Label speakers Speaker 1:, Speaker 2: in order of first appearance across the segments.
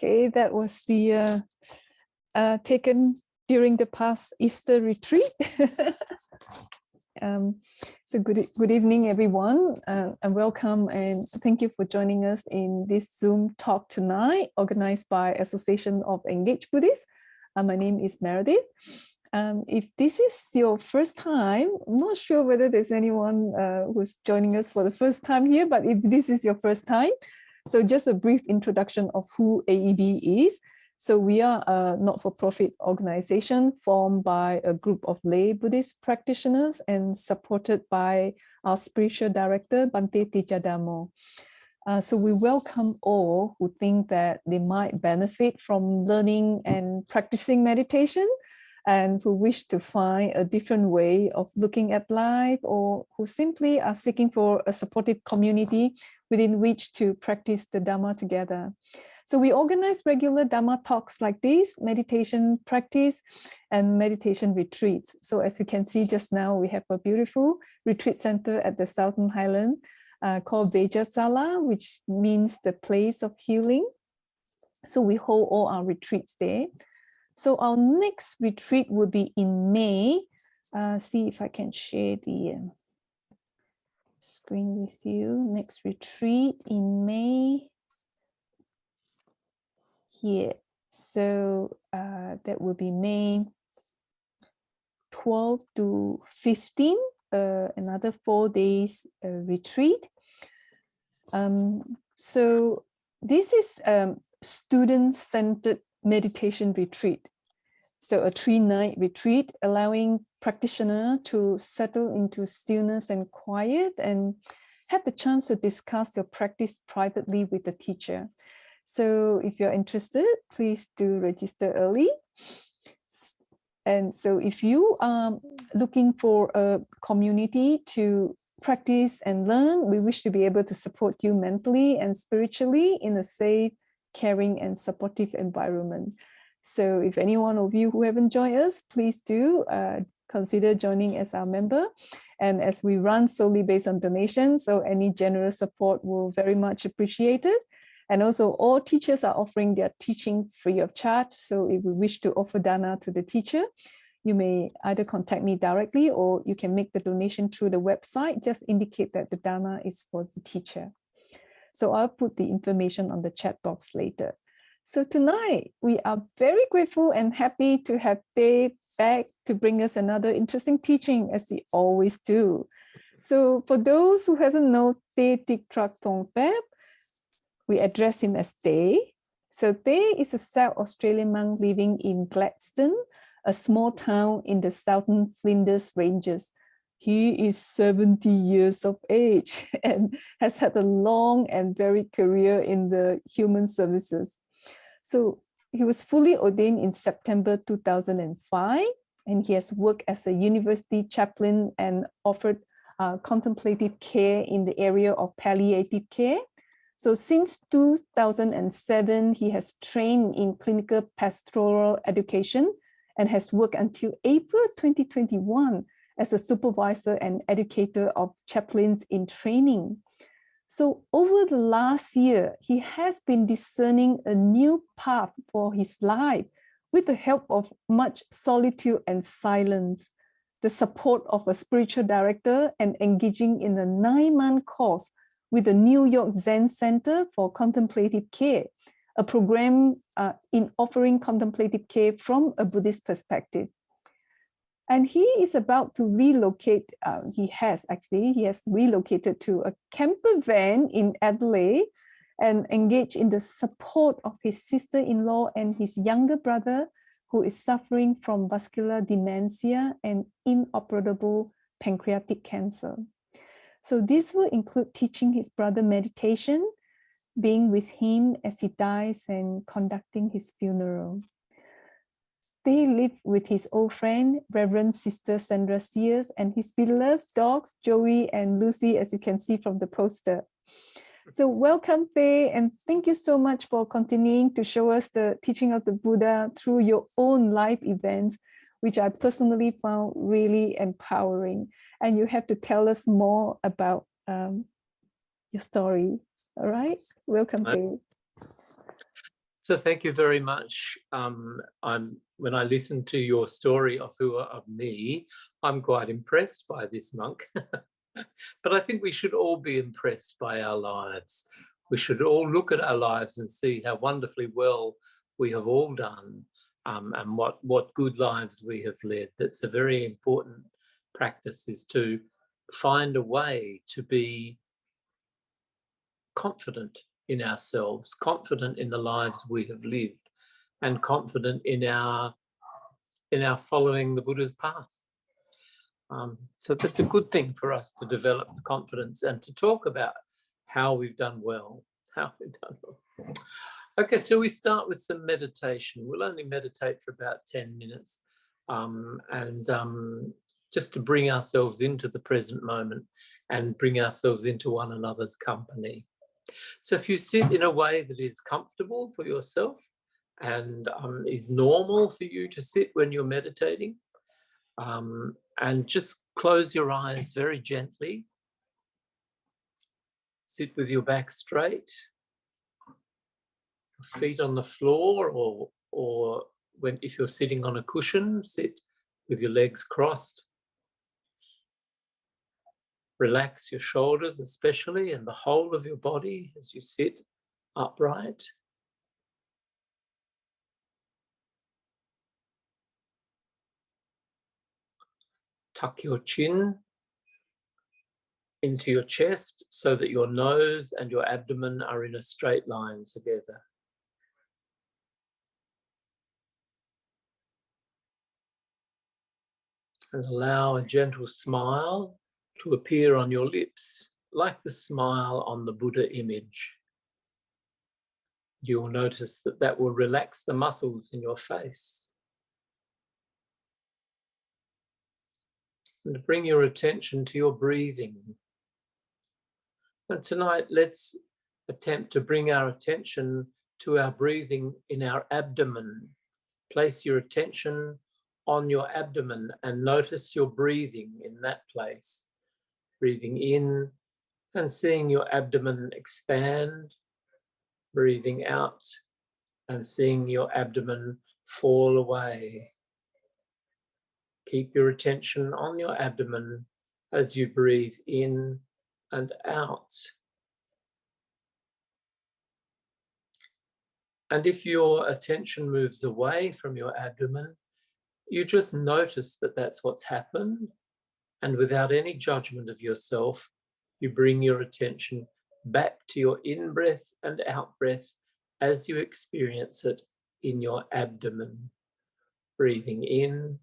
Speaker 1: Okay, that was the taken during the past Easter retreat. So good evening, everyone, and welcome, and thank you for joining us in this Zoom talk tonight, organized by Association of Engaged Buddhists. My name is Meredith. If this is your first time, I'm not sure whether there's anyone who's joining us for the first time here, but if this is your first time, so just a brief introduction of who AEB is. So we are a not-for-profit organization formed by a group of lay Buddhist practitioners and supported by our spiritual director, Bhante Tijadamo. So we welcome all who think that they might benefit from learning and practicing meditation, and who wish to find a different way of looking at life, or who simply are seeking for a supportive community within which to practice the Dhamma together. So we organize regular Dhamma talks like this, meditation practice and meditation retreats. So as you can see just now, we have a beautiful retreat center at the Southern Highland called Beja Sala, which means the place of healing. So we hold all our retreats there. So our next retreat will be in May. See if I can share the screen with you. Next retreat in May. Here. So that will be May 12 to 15, another 4 days retreat. So this is student-centered meditation retreat. So a 3-night retreat allowing practitioner to settle into stillness and quiet and have the chance to discuss your practice privately with the teacher. So if you're interested, please do register early. And so if you are looking for a community to practice and learn, we wish to be able to support you mentally and spiritually in a safe, caring and supportive environment. So if any one of you who haven't joined us, please do consider joining as our member. And as we run solely based on donations, so any generous support will very much appreciated. And also all teachers are offering their teaching free of charge. So if we wish to offer Dana to the teacher, you may either contact me directly or you can make the donation through the website. Just indicate that the Dana is for the teacher. So I'll put the information on the chat box later. So tonight, we are very grateful and happy to have Thay back to bring us another interesting teaching, as they always do. So for those who hasn't known Thay Thích Truc Thông Pháp, we address him as Thay. So Thay is a South Australian monk living in Gladstone, a small town in the Southern Flinders Ranges. He is 70 years of age and has had a long and varied career in the human services. So he was fully ordained in September 2005, and he has worked as a university chaplain and offered contemplative care in the area of palliative care. So since 2007, he has trained in clinical pastoral education and has worked until April 2021 as a supervisor and educator of chaplains in training. So over the last year, he has been discerning a new path for his life with the help of much solitude and silence, the support of a spiritual director, and engaging in a 9-month course with the New York Zen Centre for Contemplative Care, a program in offering contemplative care from a Buddhist perspective. And he is about to relocate, he has relocated to a camper van in Adelaide and engaged in the support of his sister-in-law and his younger brother, who is suffering from vascular dementia and inoperable pancreatic cancer. So this will include teaching his brother meditation, being with him as he dies, and conducting his funeral. They live with his old friend, Reverend Sister Sandra Sears, and his beloved dogs, Joey and Lucy, as you can see from the poster. So welcome, Thay, and thank you so much for continuing to show us the teaching of the Buddha through your own life events, which I personally found really empowering. And you have to tell us more about your story. All right, welcome, Thay.
Speaker 2: So thank you very much. When I listen to your story of me, I'm quite impressed by this monk. But I think we should all be impressed by our lives. We should all look at our lives and see how wonderfully well we have all done, and what good lives we have led. That's a very important practice, is to find a way to be confident in ourselves, confident in the lives we have lived, and confident in our following the Buddha's path. So that's a good thing for us to develop the confidence and to talk about how we've done well. Okay, so we start with some meditation. We'll only meditate for about 10 minutes, and just to bring ourselves into the present moment and bring ourselves into one another's company. So if you sit in a way that is comfortable for yourself and is normal for you to sit when you're meditating, and just close your eyes very gently. Sit with your back straight, feet on the floor, or if you're sitting on a cushion, sit with your legs crossed. Relax your shoulders especially, and the whole of your body as you sit upright. Tuck your chin into your chest so that your nose and your abdomen are in a straight line together. And allow a gentle smile to appear on your lips, like the smile on the Buddha image. You will notice that that will relax the muscles in your face. And bring your attention to your breathing. And tonight, let's attempt to bring our attention to our breathing in our abdomen. Place your attention on your abdomen and notice your breathing in that place. Breathing in and seeing your abdomen expand. Breathing out and seeing your abdomen fall away. Keep your attention on your abdomen as you breathe in and out. And if your attention moves away from your abdomen, you just notice that that's what's happened, and without any judgment of yourself, you bring your attention back to your in-breath and out-breath as you experience it in your abdomen. Breathing in,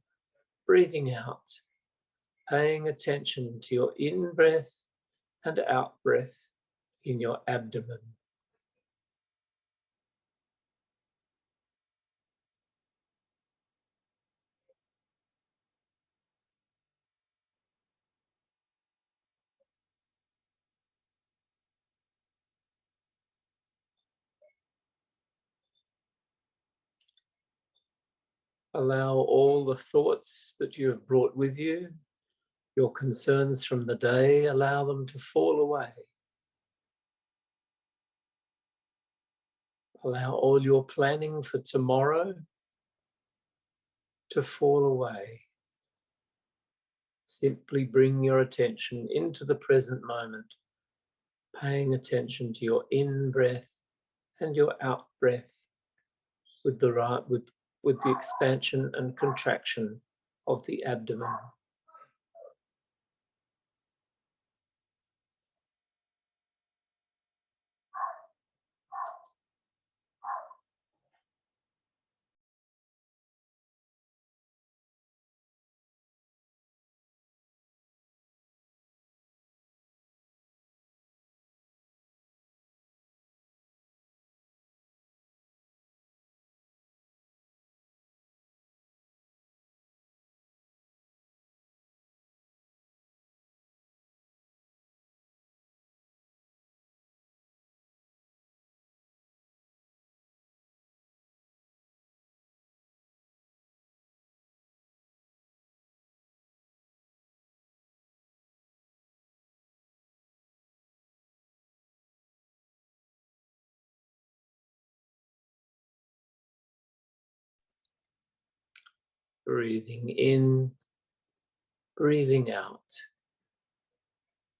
Speaker 2: breathing out, paying attention to your in-breath and out-breath in your abdomen. Allow all the thoughts that you have brought with you, your concerns from the day, allow them to fall away. Allow all your planning for tomorrow to fall away. Simply bring your attention into the present moment, paying attention to your in-breath and your out-breath with the expansion and contraction of the abdomen. Breathing in, breathing out.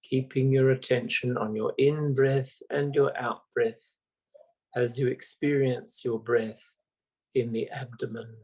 Speaker 2: Keeping your attention on your in-breath and your out-breath as you experience your breath in the abdomen.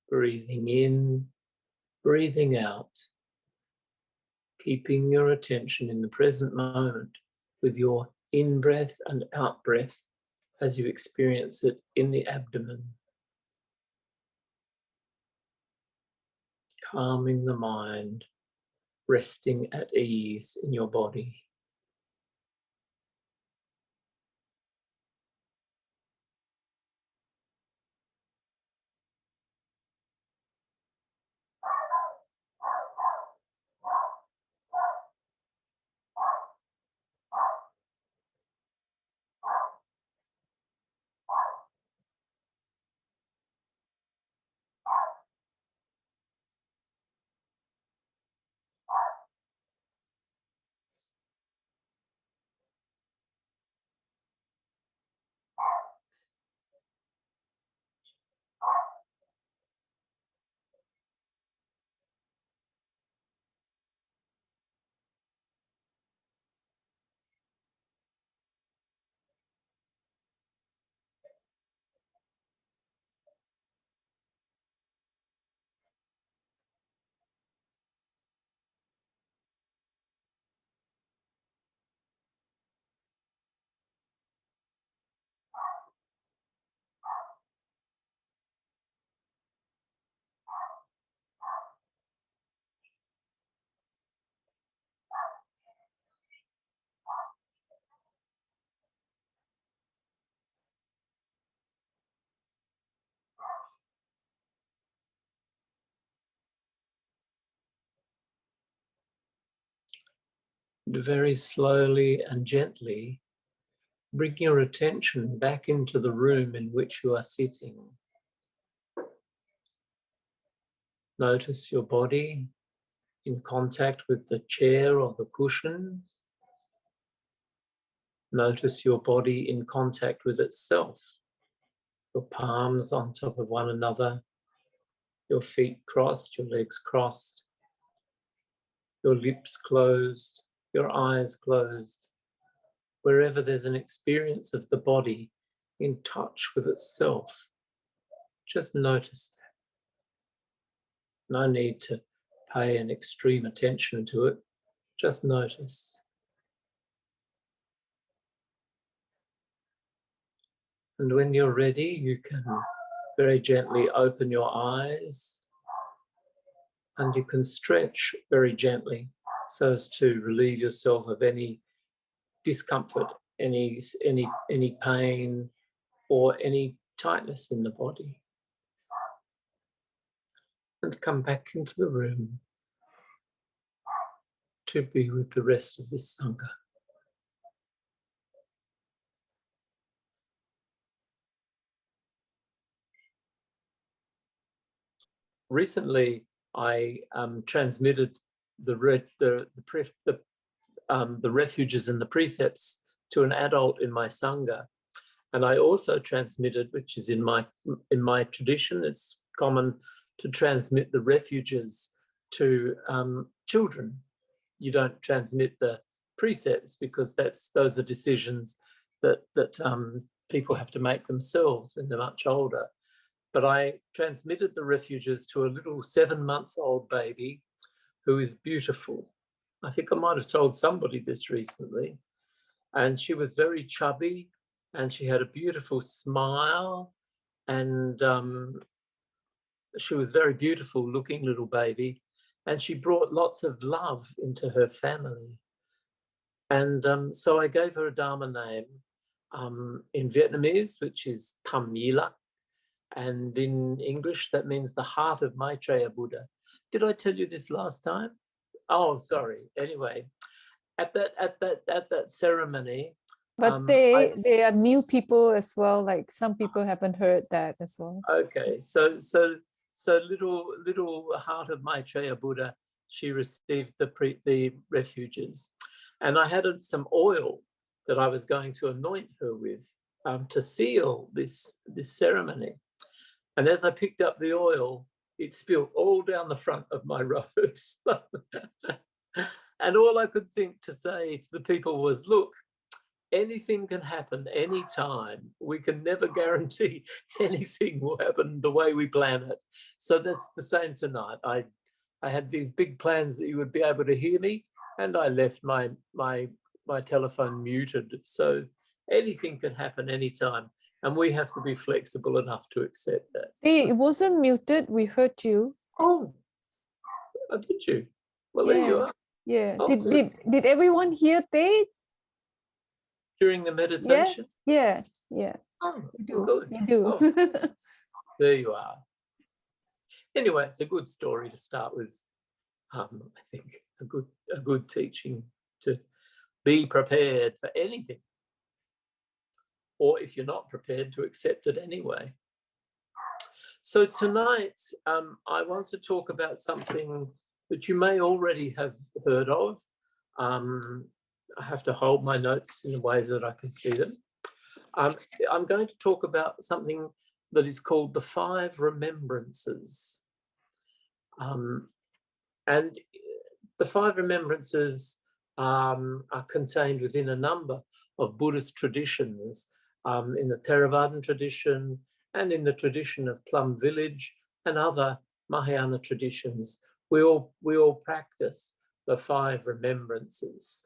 Speaker 2: Breathing in, breathing out. Keeping your attention in the present moment with your in-breath and out-breath as you experience it in the abdomen. Calming the mind, resting at ease in your body. Very slowly and gently, bring your attention back into the room in which you are sitting. Notice your body in contact with the chair or the cushion. Notice your body in contact with itself. Your palms on top of one another, your feet crossed, your legs crossed, your lips closed, your eyes closed. Wherever there's an experience of the body in touch with itself, just notice that. No need to pay an extreme attention to it, just notice. And when you're ready, you can very gently open your eyes and you can stretch very gently so as to relieve yourself of any discomfort, any pain or any tightness in the body. And come back into the room to be with the rest of this Sangha. Recently, I transmitted the refuges and the precepts to an adult in my Sangha. And I also transmitted, which is in my tradition, it's common to transmit the refuges to children. You don't transmit the precepts, because those are decisions that people have to make themselves when they're much older. But I transmitted the refuges to a little 7-month-old baby who is beautiful. I think I might have told somebody this recently. And she was very chubby, and she had a beautiful smile, and she was very beautiful looking little baby, and she brought lots of love into her family. And so I gave her a Dharma name in Vietnamese, which is Tham Yila, and in English that means the heart of Maitreya Buddha. Did I tell you this last time? Oh, sorry. Anyway, at that ceremony.
Speaker 1: But they are new people as well. Like some people haven't heard that as well.
Speaker 2: Okay, so little heart of Maitreya Buddha, she received the refuges, and I had some oil that I was going to anoint her with to seal this ceremony. And as I picked up the oil, it spilled all down the front of my robes. And all I could think to say to the people was, look, anything can happen anytime. We can never guarantee anything will happen the way we plan it. So that's the same tonight. I had these big plans that you would be able to hear me, and I left my telephone muted. So anything can happen anytime, and we have to be flexible enough to accept that.
Speaker 1: It wasn't muted. We heard you.
Speaker 2: Oh, did you? Well, yeah. There you are.
Speaker 1: Yeah. Oh, did everyone hear Thay?
Speaker 2: During the meditation?
Speaker 1: Yeah.
Speaker 2: Oh,
Speaker 1: you do.
Speaker 2: Good.
Speaker 1: You do.
Speaker 2: Oh, there you are. Anyway, it's a good story to start with. I think a good teaching to be prepared for anything, or if you're not prepared, to accept it anyway. So tonight, I want to talk about something that you may already have heard of. I have to hold my notes in a way that I can see them. I'm going to talk about something that is called the 5 remembrances. And the 5 remembrances are contained within a number of Buddhist traditions, in the Theravadan tradition and in the tradition of Plum Village and other Mahayana traditions. We all practice the 5 remembrances.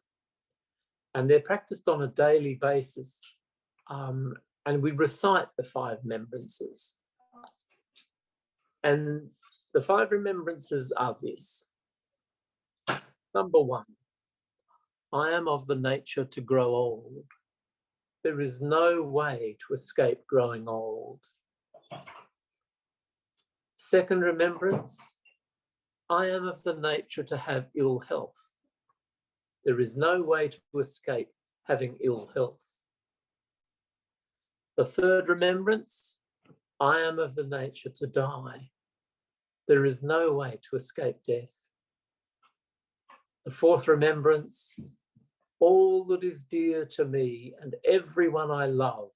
Speaker 2: And they're practiced on a daily basis. And we recite the 5 remembrances. And the 5 remembrances are this. Number 1, I am of the nature to grow old. There is no way to escape growing old. Second remembrance, I am of the nature to have ill health. There is no way to escape having ill health. The third remembrance, I am of the nature to die. There is no way to escape death. The fourth remembrance, all that is dear to me and everyone I love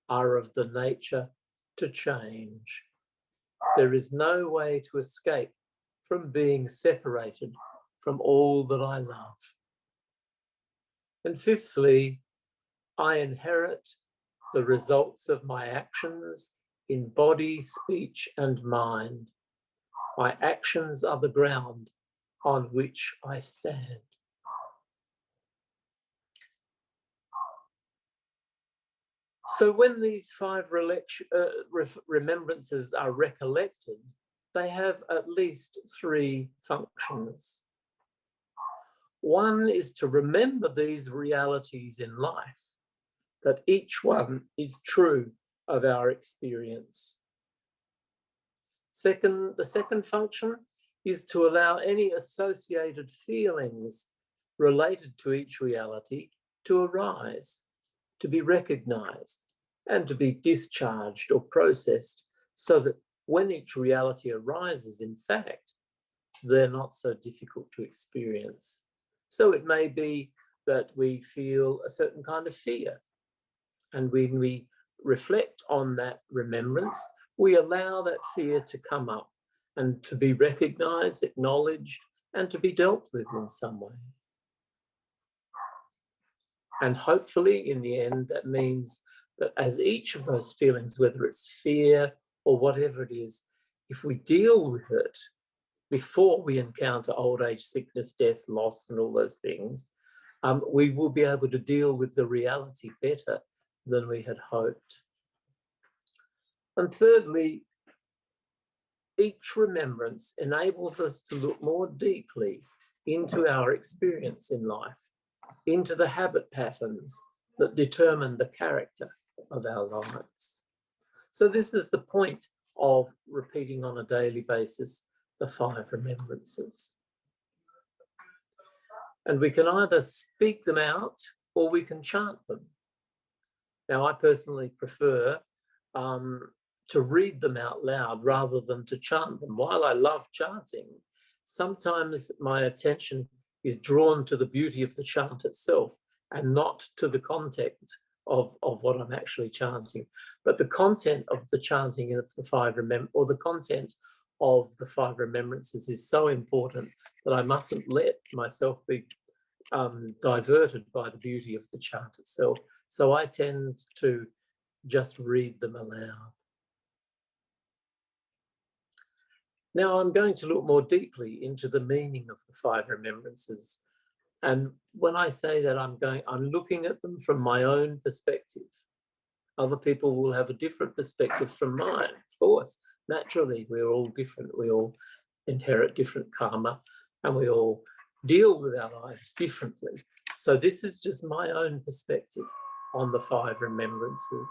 Speaker 2: are of the nature to change. There is no way to escape from being separated from all that I love. And fifthly, I inherit the results of my actions in body, speech, and mind. My actions are the ground on which I stand. So when these 5 remembrances are recollected, they have at least 3 functions. One is to remember these realities in life, that each one is true of our experience. The second function is to allow any associated feelings related to each reality to arise, to be recognized, and to be discharged or processed, so that when each reality arises, in fact, they're not so difficult to experience. So it may be that we feel a certain kind of fear, and when we reflect on that remembrance, we allow that fear to come up and to be recognized, acknowledged, and to be dealt with in some way. And hopefully in the end, that means that as each of those feelings, whether it's fear or whatever it is, if we deal with it before we encounter old age, sickness, death, loss, and all those things, we will be able to deal with the reality better than we had hoped. And thirdly, each remembrance enables us to look more deeply into our experience in life, into the habit patterns that determine the character of our lives. So this is the point of repeating on a daily basis the 5 remembrances. And we can either speak them out or we can chant them. Now, I personally prefer to read them out loud rather than to chant them. While I love chanting, sometimes my attention is drawn to the beauty of the chant itself and not to the content of what I'm actually chanting. But the content of the chanting of the 5 the content of the 5 remembrances is so important that I mustn't let myself be diverted by the beauty of the chant itself. So I tend to just read them aloud. Now I'm going to look more deeply into the meaning of the 5 remembrances. And when I say that, I'm looking at them from my own perspective. Other people will have a different perspective from mine, of course. Naturally, we're all different. We all inherit different karma and we all deal with our lives differently. So this is just my own perspective on the 5 remembrances.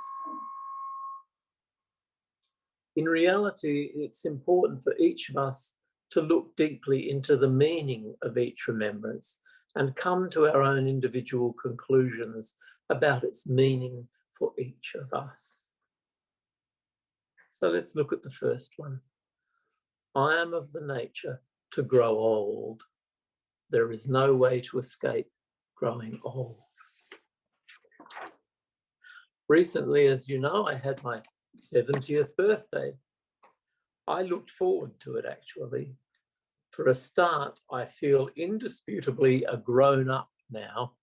Speaker 2: In reality, it's important for each of us to look deeply into the meaning of each remembrance and come to our own individual conclusions about its meaning for each of us. So let's look at the first one. I am of the nature to grow old. There is no way to escape growing old. Recently, as you know, I had my 70th birthday. I looked forward to it, actually. For a start, I feel indisputably a grown-up now.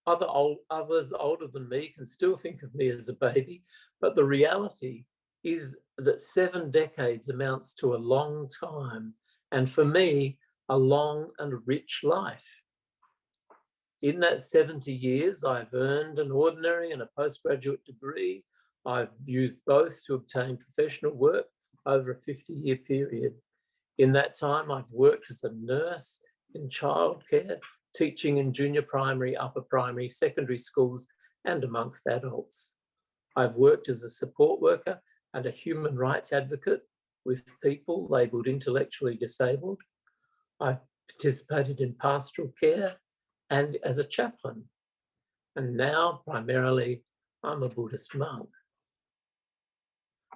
Speaker 2: Others older than me can still think of me as a baby, but the reality is that 7 decades amounts to a long time, and for me, a long and rich life. In that 70 years, I've earned an ordinary and a postgraduate degree. I've used both to obtain professional work over a 50-year period. In that time, I've worked as a nurse in childcare, teaching in junior primary, upper primary, secondary schools, and amongst adults. I've worked as a support worker and a human rights advocate with people labelled intellectually disabled. I've participated in pastoral care and as a chaplain. And now, primarily, I'm a Buddhist monk.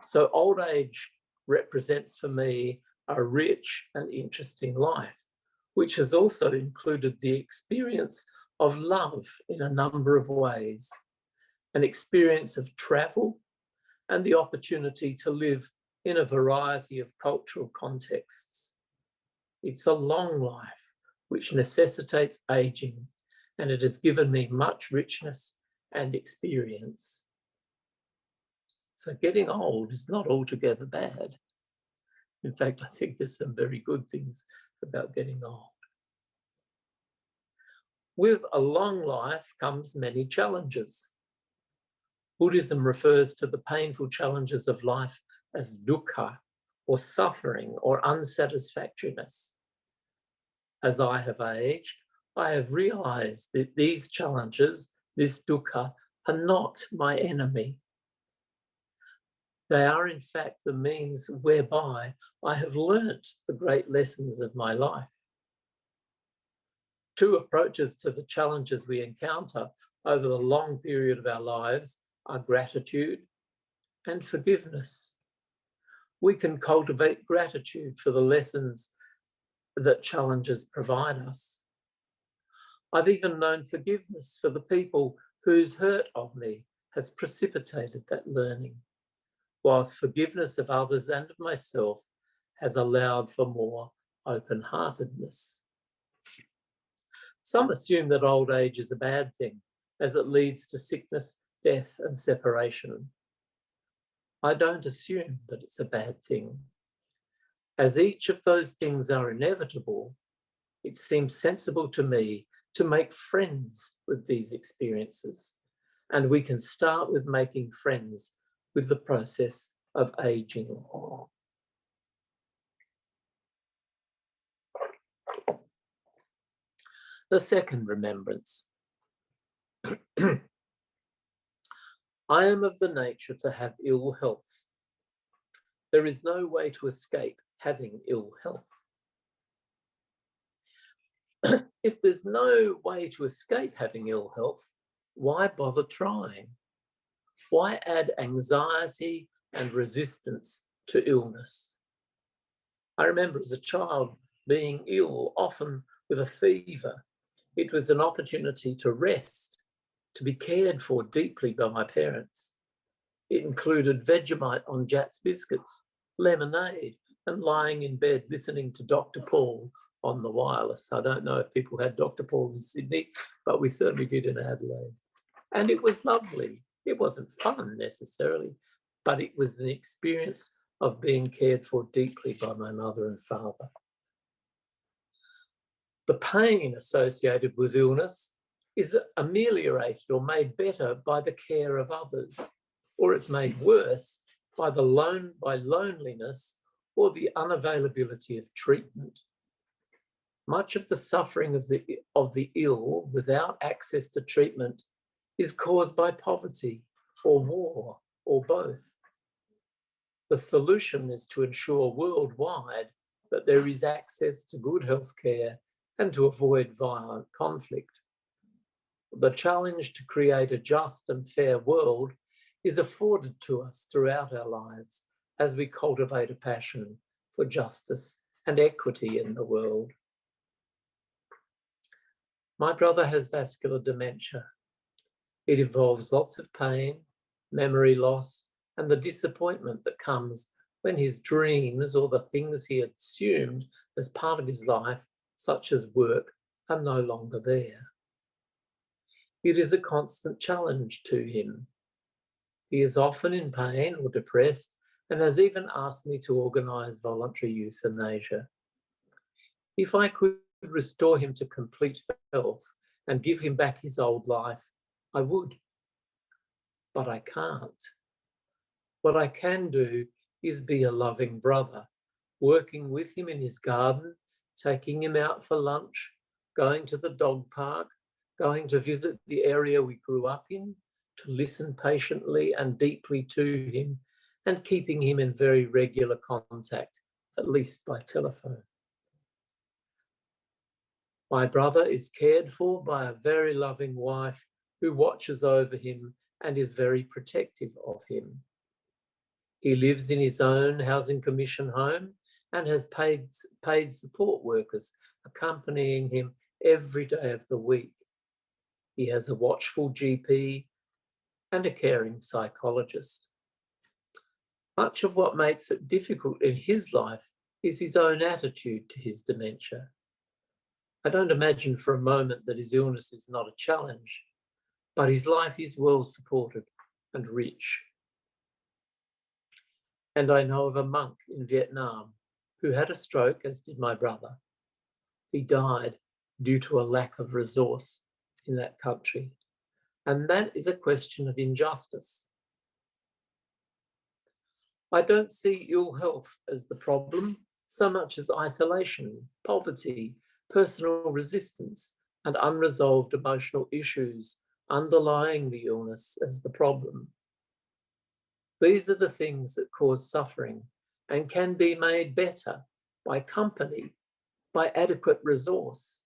Speaker 2: So old age represents for me a rich and interesting life, which has also included the experience of love in a number of ways, an experience of travel, and the opportunity to live in a variety of cultural contexts. It's a long life, which necessitates aging, and it has given me much richness and experience. So getting old is not altogether bad. In fact, I think there's some very good things about getting old. With a long life comes many challenges. Buddhism refers to the painful challenges of life as dukkha, or suffering, or unsatisfactoriness. As I have aged, I have realized that these challenges, this dukkha, are not my enemy. They are, in fact, the means whereby I have learnt the great lessons of my life. 2 approaches to the challenges we encounter over the long period of our lives are gratitude and forgiveness. We can cultivate gratitude for the lessons that challenges provide us. I've even known forgiveness for the people whose hurt of me has precipitated that learning, whilst forgiveness of others and of myself has allowed for more open-heartedness. Some assume that old age is a bad thing, as it leads to sickness, death, and separation. I don't assume that it's a bad thing. As each of those things are inevitable, it seems sensible to me to make friends with these experiences, and we can start with making friends with the process of aging. The second remembrance. I am of the nature to have ill health. There is no way to escape having ill health. If there's no way to escape having ill health, why bother trying? Why add anxiety and resistance to illness? I remember as a child being ill, often with a fever. It was an opportunity to rest, to be cared for deeply by my parents. It included Vegemite on Jat's biscuits, lemonade, and lying in bed listening to Dr. Paul on the wireless. I don't know if people had Dr. Paul in Sydney, but we certainly did in Adelaide. And it was lovely. It wasn't fun necessarily, but it was the experience of being cared for deeply by my mother and father. The pain associated with illness is ameliorated or made better by the care of others, or it's made worse by loneliness or the unavailability of treatment. Much of the suffering of the ill without access to treatment is caused by poverty or war or both. The solution is to ensure worldwide that there is access to good health care and to avoid violent conflict. The challenge to create a just and fair world is afforded to us throughout our lives as we cultivate a passion for justice and equity in the world. My brother has vascular dementia. It involves lots of pain, memory loss, and the disappointment that comes when his dreams or the things he had assumed as part of his life, such as work, are no longer there. It is a constant challenge to him. He is often in pain or depressed and has even asked me to organise voluntary euthanasia. If I could restore him to complete health and give him back his old life, I would. But I can't. What I can do is be a loving brother, working with him in his garden, taking him out for lunch, going to the dog park, going to visit the area we grew up in, to listen patiently and deeply to him, and keeping him in very regular contact, at least by telephone. My brother is cared for by a very loving wife who watches over him and is very protective of him. He lives in his own housing commission home and has paid support workers accompanying him every day of the week. He has a watchful GP and a caring psychologist. Much of what makes it difficult in his life is his own attitude to his dementia. I don't imagine for a moment that his illness is not a challenge, but his life is well supported and rich. And I know of a monk in Vietnam who had a stroke, as did my brother. He died due to a lack of resource in that country. And that is a question of injustice. I don't see ill health as the problem so much as isolation, poverty, personal resistance, and unresolved emotional issues underlying the illness as the problem. These are the things that cause suffering and can be made better by company, by adequate resource,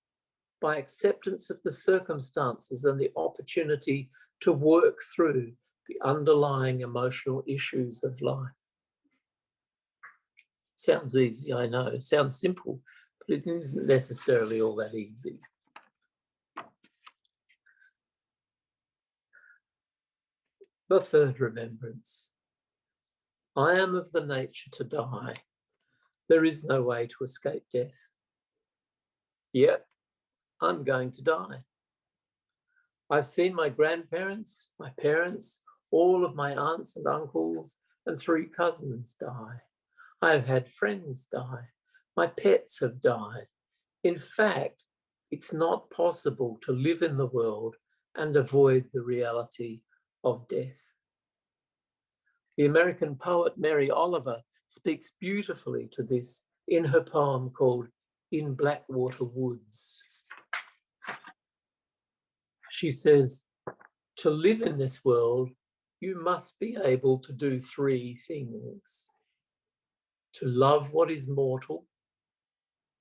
Speaker 2: by acceptance of the circumstances and the opportunity to work through the underlying emotional issues of life. Sounds easy, I know. Sounds simple, but it isn't necessarily all that easy. The third remembrance. I am of the nature to die. There is no way to escape death. Yet, I'm going to die. I've seen my grandparents, my parents, all of my aunts and uncles, and 3 cousins die. I've had friends die. My pets have died. In fact, it's not possible to live in the world and avoid the reality of death. The American poet Mary Oliver speaks beautifully to this in her poem called In Blackwater Woods. She says, to live in this world, you must be able to do 3 things. To love what is mortal,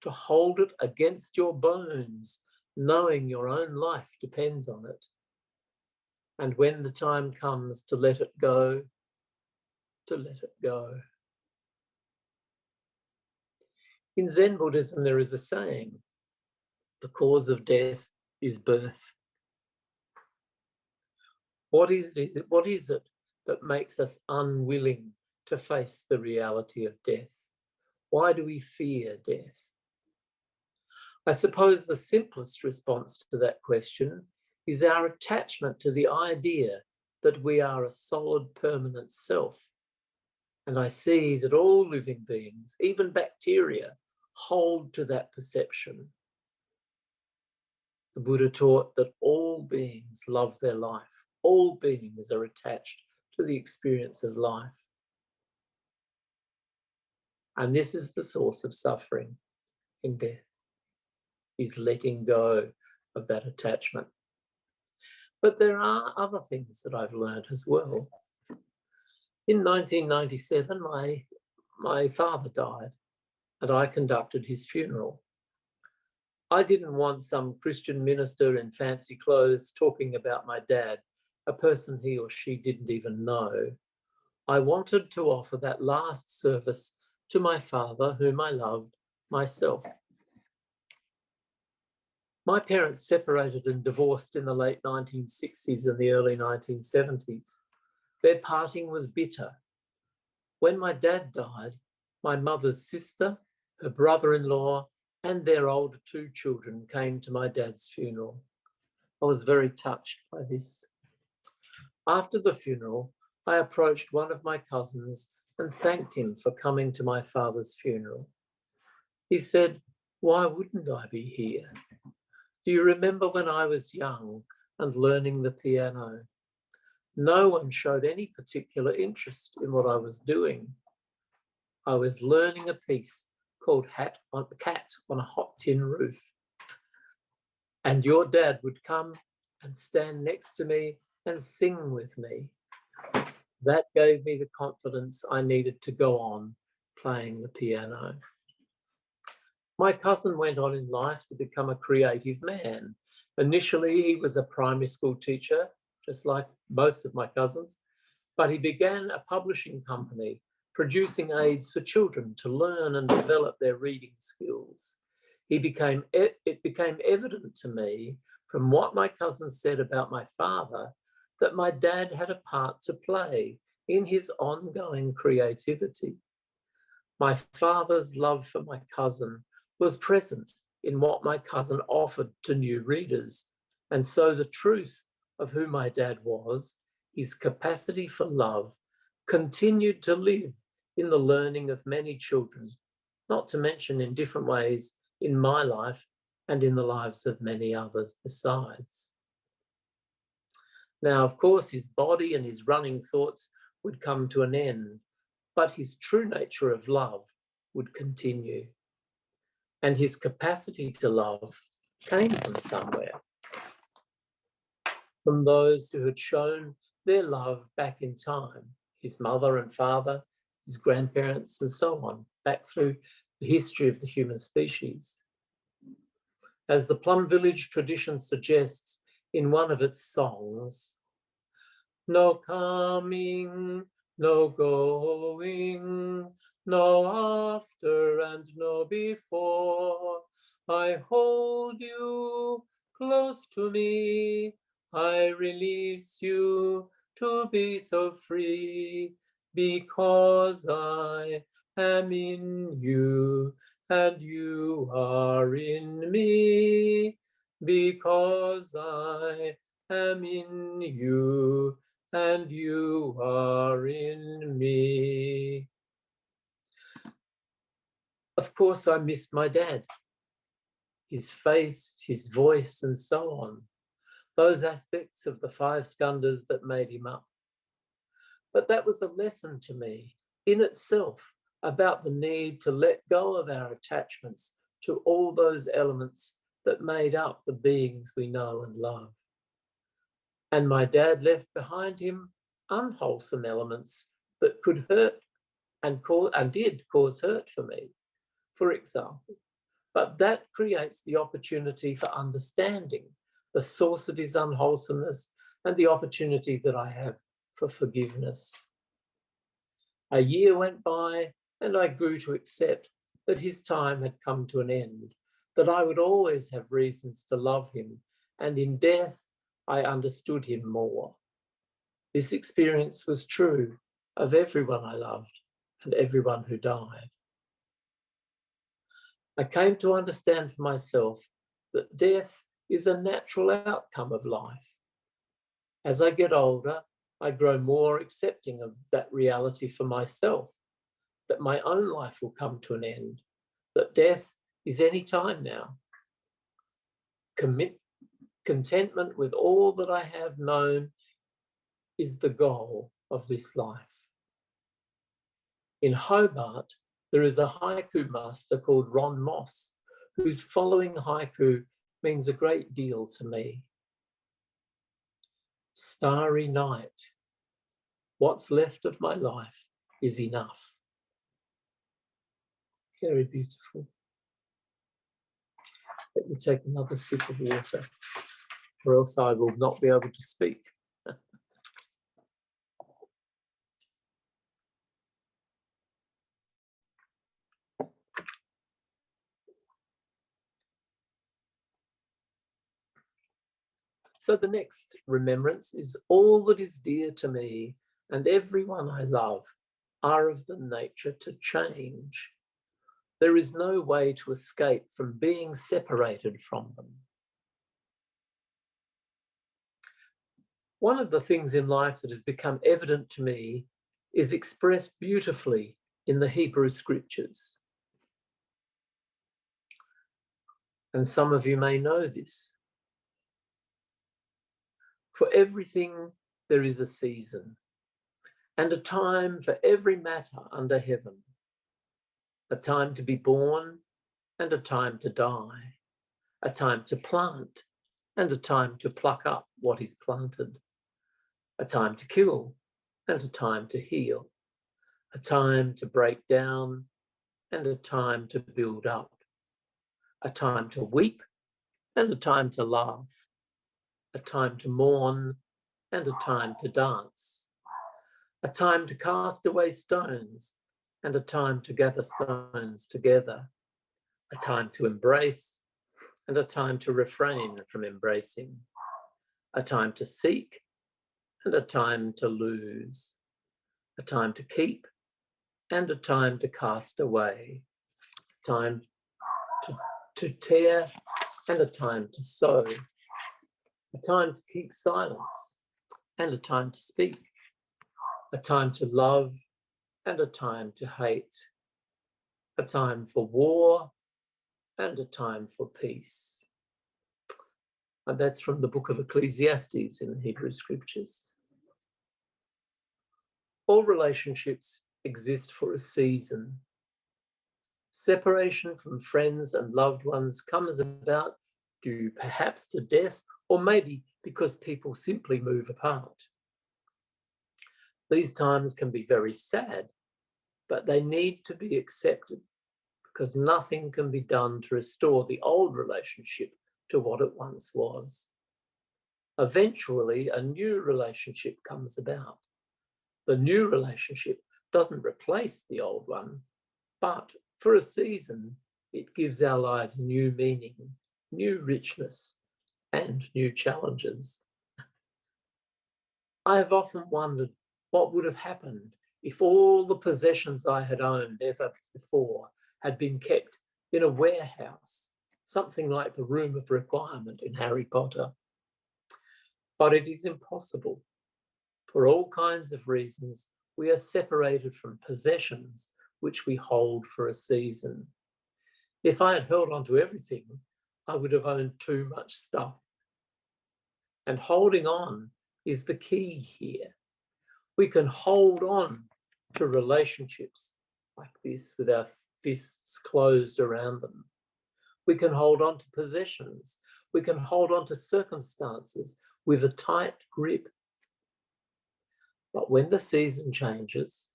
Speaker 2: to hold it against your bones, knowing your own life depends on it. And when the time comes to let it go, to let it go. In Zen Buddhism, there is a saying, the cause of death is birth. What is it that makes us unwilling to face the reality of death? Why do we fear death? I suppose the simplest response to that question is our attachment to the idea that we are a solid, permanent self. And I see that all living beings, even bacteria, hold to that perception. The Buddha taught that all beings love their life. All beings are attached to the experience of life. And this is the source of suffering in death, is letting go of that attachment. But there are other things that I've learned as well. In 1997, my father died, and I conducted his funeral. I didn't want some Christian minister in fancy clothes talking about my dad, a person he or she didn't even know. I wanted to offer that last service to my father, whom I loved, myself. My parents separated and divorced in the late 1960s and the early 1970s. Their parting was bitter. When my dad died, my mother's sister, her brother-in-law, and their older 2 children came to my dad's funeral. I was very touched by this. After the funeral, I approached one of my cousins and thanked him for coming to my father's funeral. He said, "Why wouldn't I be here? Do you remember when I was young and learning the piano? No one showed any particular interest in what I was doing. I was learning a piece called Cat on a Hot Tin Roof. And your dad would come and stand next to me and sing with me. That gave me the confidence I needed to go on playing the piano." My cousin went on in life to become a creative man. Initially, he was a primary school teacher, just like most of my cousins, but he began a publishing company, producing aids for children to learn and develop their reading skills. It became evident to me from what my cousin said about my father that my dad had a part to play in his ongoing creativity. My father's love for my cousin was present in what my cousin offered to new readers, and so the truth of who my dad was, his capacity for love, continued to live in the learning of many children, not to mention in different ways in my life and in the lives of many others besides. Now, of course, his body and his running thoughts would come to an end, but his true nature of love would continue. And his capacity to love came from somewhere, from those who had shown their love back in time, his mother and father, his grandparents, and so on, back through the history of the human species. As the Plum Village tradition suggests in one of its songs, no coming, no going, no after and no before. I hold you close to me. I release you to be so free, because I am in you and you are in me, because I am in you, and you are in me. Of course, I missed my dad, his face, his voice, and so on, those aspects of the 5 skandhas that made him up. But that was a lesson to me in itself about the need to let go of our attachments to all those elements that made up the beings we know and love. And my dad left behind him unwholesome elements that could hurt and did cause hurt for me, for example. But that creates the opportunity for understanding the source of his unwholesomeness and the opportunity that I have for forgiveness. A year went by and I grew to accept that his time had come to an end, that I would always have reasons to love him, and in death I understood him more. This experience was true of everyone I loved and everyone who died. I came to understand for myself that death is a natural outcome of life. As I get older, I grow more accepting of that reality for myself, that my own life will come to an end, that death is any time now. Contentment with all that I have known is the goal of this life. In Hobart, there is a haiku master called Ron Moss, whose following haiku means a great deal to me. Starry night, what's left of my life is enough. Very beautiful. Let me take another sip of water, or else I will not be able to speak. So the next remembrance is all that is dear to me and everyone I love are of the nature to change. There is no way to escape from being separated from them. One of the things in life that has become evident to me is expressed beautifully in the Hebrew scriptures. And some of you may know this. For everything there is a season, and a time for every matter under heaven, a time to be born and a time to die, a time to plant and a time to pluck up what is planted, a time to kill and a time to heal, a time to break down and a time to build up, a time to weep and a time to laugh, a time to mourn and a time to dance, a time to cast away stones and a time to gather stones together, a time to embrace and a time to refrain from embracing, a time to seek and a time to lose, a time to keep and a time to cast away, a time to tear and a time to sow, a time to keep silence and a time to speak, a time to love and a time to hate, a time for war and a time for peace. And that's from the book of Ecclesiastes in the Hebrew scriptures. All relationships exist for a season. Separation from friends and loved ones comes about due perhaps to death, or maybe because people simply move apart. These times can be very sad, but they need to be accepted because nothing can be done to restore the old relationship to what it once was. Eventually, a new relationship comes about. The new relationship doesn't replace the old one, but for a season, it gives our lives new meaning, new richness, and new challenges. I have often wondered what would have happened if all the possessions I had owned ever before had been kept in a warehouse, something like the Room of Requirement in Harry Potter. But it is impossible. For all kinds of reasons, we are separated from possessions which we hold for a season. If I had held on to everything, I would have owned too much stuff. And holding on is the key here. We can hold on to relationships like this with our fists closed around them. We can hold on to possessions. We can hold on to circumstances with a tight grip. But when the season changes,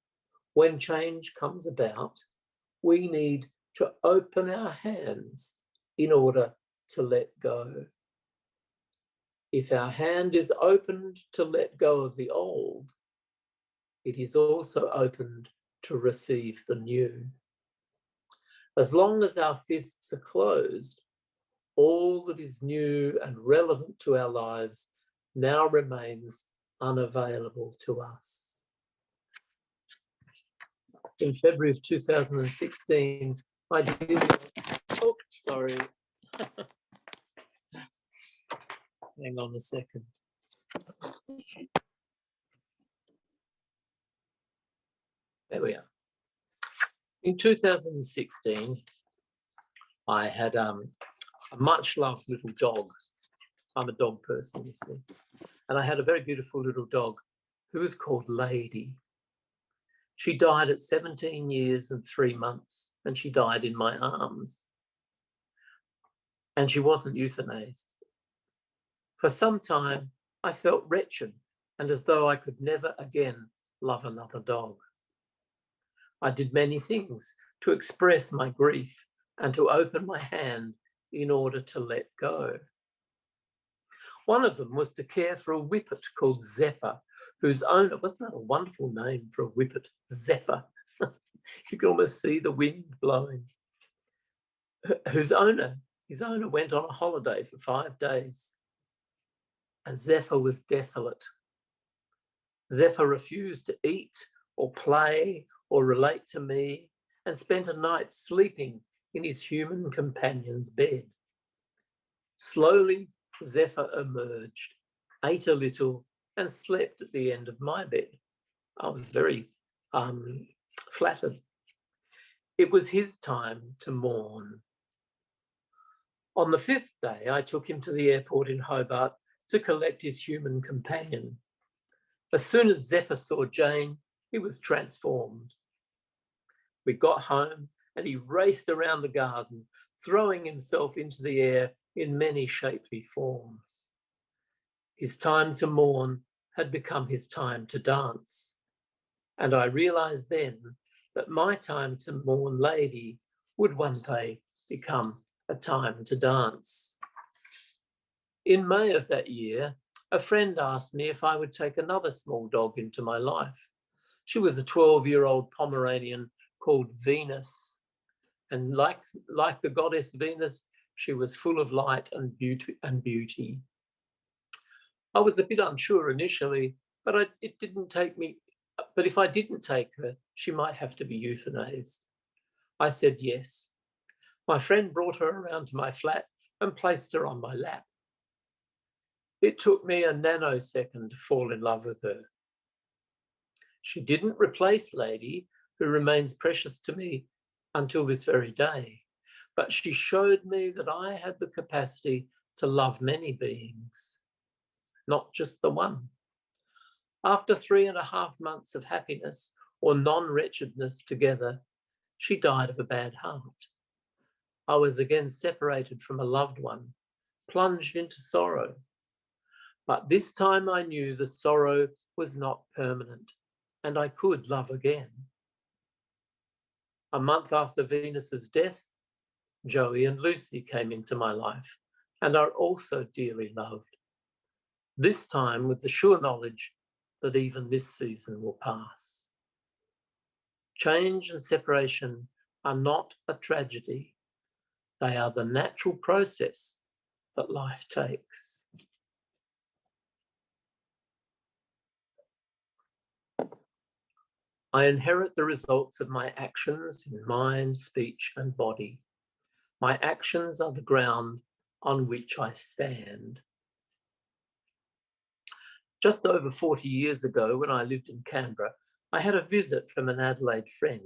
Speaker 2: when change comes about, we need to open our hands in order to let go. If our hand is opened to let go of the old, it is also opened to receive the new. As long as our fists are closed, all that is new and relevant to our lives now remains unavailable to us. In February of 2016, I did, oh, sorry. Hang on a second. There we are. In 2016, I had a much loved little dog. I'm a dog person, you see. And I had a very beautiful little dog who was called Lady. She died at 17 years and 3 months, and she died in my arms. And she wasn't euthanized. For some time, I felt wretched and as though I could never again love another dog. I did many things to express my grief and to open my hand in order to let go. One of them was to care for a whippet called Zephyr, whose owner, wasn't that a wonderful name for a whippet, Zephyr? You can almost see the wind blowing. His owner went on a holiday for 5 days, and Zephyr was desolate. Zephyr refused to eat or play or relate to me, and spent a night sleeping in his human companion's bed. Slowly, Zephyr emerged, ate a little, and slept at the end of my bed. I was very flattered. It was his time to mourn. On the 5th day, I took him to the airport in Hobart to collect his human companion. As soon as Zephyr saw Jane, he was transformed. We got home and he raced around the garden, throwing himself into the air in many shapely forms. His time to mourn had become his time to dance. And I realized then that my time to mourn Lady would one day become a time to dance. In May of that year, a friend asked me if I would take another small dog into my life. She was a 12-year-old Pomeranian called Venus. And like the goddess Venus, she was full of light and beauty. I was a bit unsure initially, but it didn't take me. But if I didn't take her, she might have to be euthanized. I said yes. My friend brought her around to my flat and placed her on my lap. It took me a nanosecond to fall in love with her. She didn't replace Lady, who remains precious to me until this very day, but she showed me that I had the capacity to love many beings, not just the one. After 3.5 months of happiness or non-wretchedness together, she died of a bad heart. I was again separated from a loved one, plunged into sorrow. But this time I knew the sorrow was not permanent and I could love again. A month after Venus's death, Joey and Lucy came into my life and are also dearly loved. This time with the sure knowledge that even this season will pass. Change and separation are not a tragedy. They are the natural process that life takes. I inherit the results of my actions in mind, speech, and body. My actions are the ground on which I stand. Just over 40 years ago, when I lived in Canberra, I had a visit from an Adelaide friend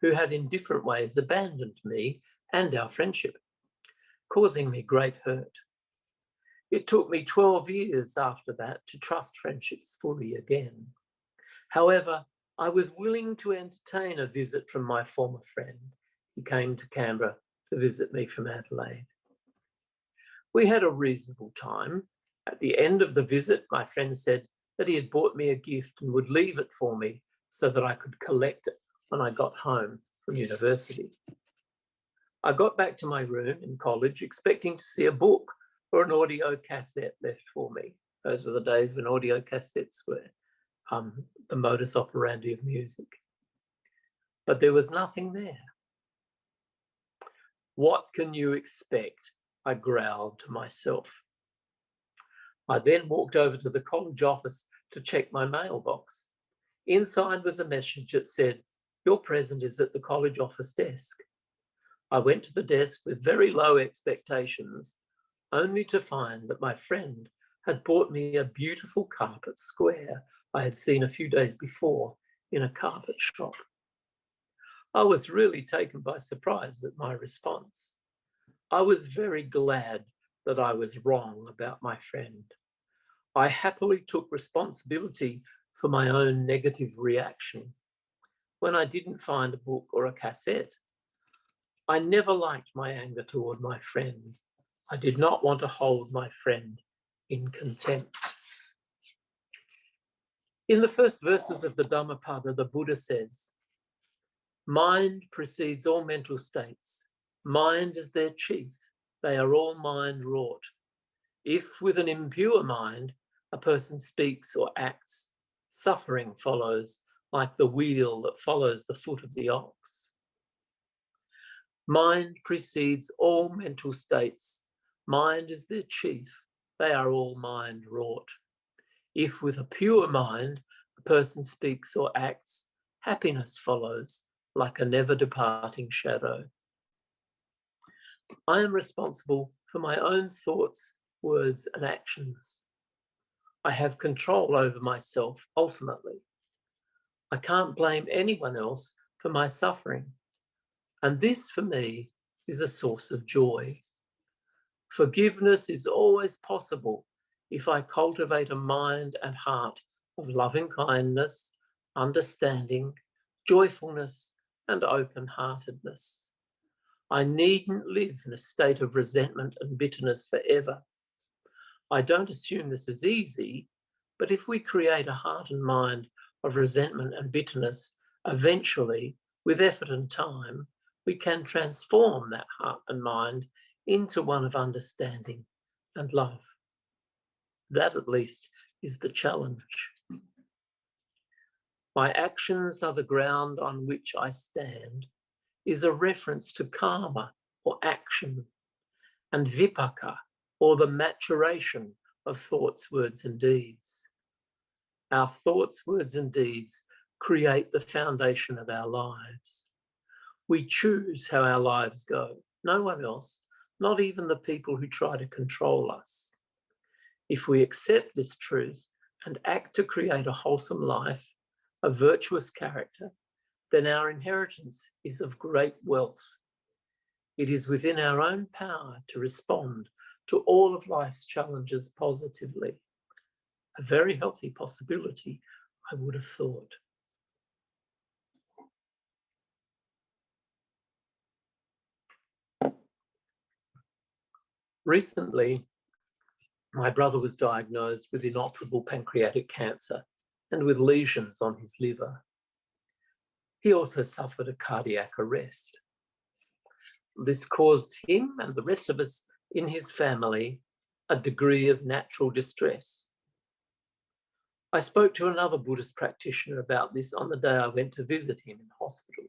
Speaker 2: who had in different ways abandoned me and our friendship, causing me great hurt. It took me 12 years after that to trust friendships fully again. However, I was willing to entertain a visit from my former friend. He came to Canberra to visit me from Adelaide. We had a reasonable time. At the end of the visit, my friend said that he had bought me a gift and would leave it for me so that I could collect it when I got home from university. I got back to my room in college expecting to see a book or an audio cassette left for me. Those were the days when audio cassettes were the modus operandi of music. But there was nothing there. What can you expect? I growled to myself. I then walked over to the college office to check my mailbox. Inside was a message that said, "Your present is at the college office desk." I went to the desk with very low expectations, only to find that my friend had bought me a beautiful carpet square I had seen a few days before in a carpet shop. I was really taken by surprise at my response. I was very glad that I was wrong about my friend. I happily took responsibility for my own negative reaction. When I didn't find a book or a cassette, I never liked my anger toward my friend. I did not want to hold my friend in contempt. In the first verses of the Dhammapada, the Buddha says, "Mind precedes all mental states. Mind is their chief. They are all mind wrought. If with an impure mind a person speaks or acts, suffering follows like the wheel that follows the foot of the ox." Mind precedes all mental states. Mind is their chief. They are all mind wrought. If with a pure mind a person speaks or acts, happiness follows like a never departing shadow. I am responsible for my own thoughts, words, and actions. I have control over myself ultimately. I can't blame anyone else for my suffering. And this, for me, is a source of joy. Forgiveness is always possible if I cultivate a mind and heart of loving kindness, understanding, joyfulness, and open-heartedness. I needn't live in a state of resentment and bitterness forever. I don't assume this is easy, but if we create a heart and mind of resentment and bitterness, eventually, with effort and time, we can transform that heart and mind into one of understanding and love. That, at least, is the challenge. "My actions are the ground on which I stand" is a reference to karma, or action, and vipaka, or the maturation of thoughts, words, and deeds. Our thoughts, words, and deeds create the foundation of our lives. We choose how our lives go, no one else, not even the people who try to control us. If we accept this truth and act to create a wholesome life, a virtuous character, then our inheritance is of great wealth. It is within our own power to respond to all of life's challenges positively. A very healthy possibility, I would have thought. Recently, my brother was diagnosed with inoperable pancreatic cancer and with lesions on his liver. He also suffered a cardiac arrest. This caused him and the rest of us in his family a degree of natural distress. I spoke to another Buddhist practitioner about this on the day I went to visit him in hospital.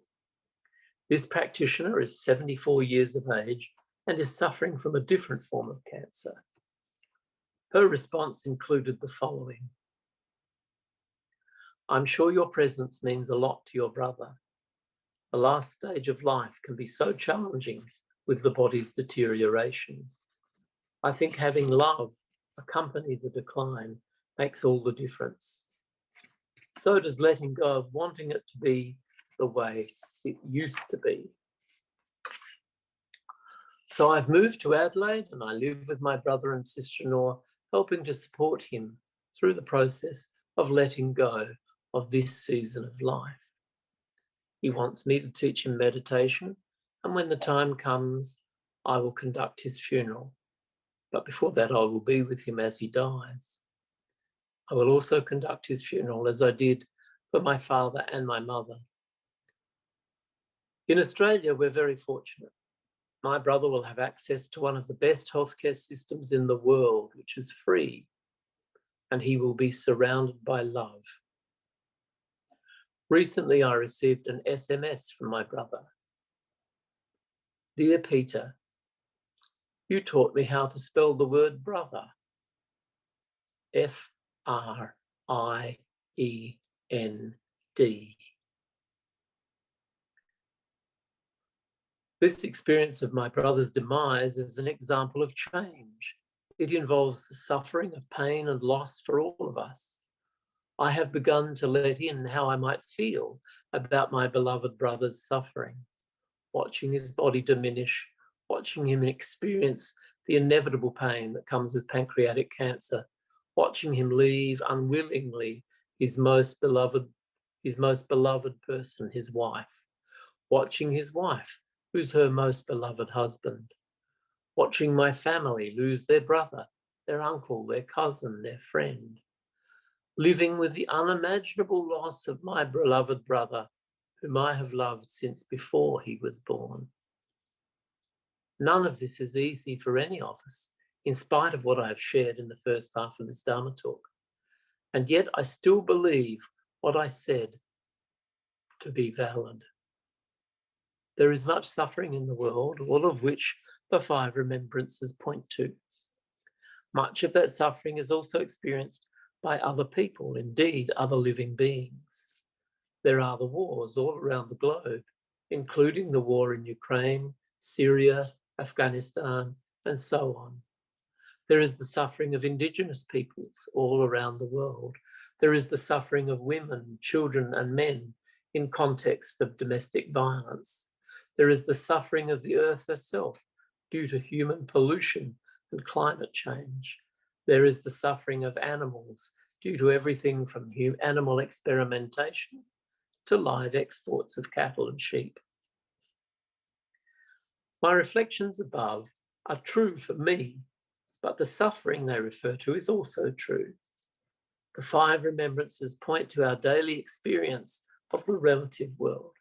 Speaker 2: This practitioner is 74 years of age and is suffering from a different form of cancer. Her response included the following: "I'm sure your presence means a lot to your brother. The last stage of life can be so challenging with the body's deterioration. I think having love accompany the decline makes all the difference. So does letting go of wanting it to be the way it used to be. So I've moved to Adelaide and I live with my brother and sister-in-law, helping to support him through the process of letting go of this season of life. He wants me to teach him meditation, and when the time comes, I will conduct his funeral. But before that, I will be with him as he dies. I will also conduct his funeral as I did for my father and my mother. In Australia, we're very fortunate. My brother will have access to one of the best healthcare systems in the world, which is free, and he will be surrounded by love. Recently, I received an SMS from my brother. Dear Peter, you taught me how to spell the word brother. F-R-I-E-N-D. This experience of my brother's demise is an example of change. It involves the suffering of pain and loss for all of us. I have begun to let in how I might feel about my beloved brother's suffering, watching his body diminish, watching him experience the inevitable pain that comes with pancreatic cancer, watching him leave unwillingly his most beloved person, his wife, watching his wife lose her most beloved husband, watching my family lose their brother, their uncle, their cousin, their friend, living with the unimaginable loss of my beloved brother, whom I have loved since before he was born. None of this is easy for any of us, in spite of what I have shared in the first half of this Dhamma talk. And yet I still believe what I said to be valid. There is much suffering in the world, all of which the 5 remembrances point to. Much of that suffering is also experienced by other people, indeed other living beings. There are the wars all around the globe, including the war in Ukraine, Syria, Afghanistan, and so on. There is the suffering of indigenous peoples all around the world. There is the suffering of women, children, and men in context of domestic violence. There is the suffering of the earth herself due to human pollution and climate change. There is the suffering of animals due to everything from animal experimentation to live exports of cattle and sheep. My reflections above are true for me, but the suffering they refer to is also true. The 5 remembrances point to our daily experience of the relative world.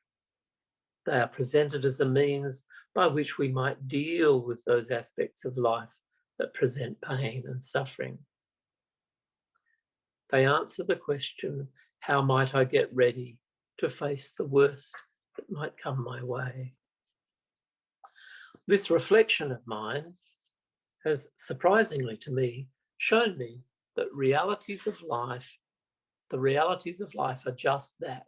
Speaker 2: They are presented as a means by which we might deal with those aspects of life that present pain and suffering. They answer the question, how might I get ready to face the worst that might come my way? This reflection of mine has, surprisingly to me, shown me that the realities of life are just that,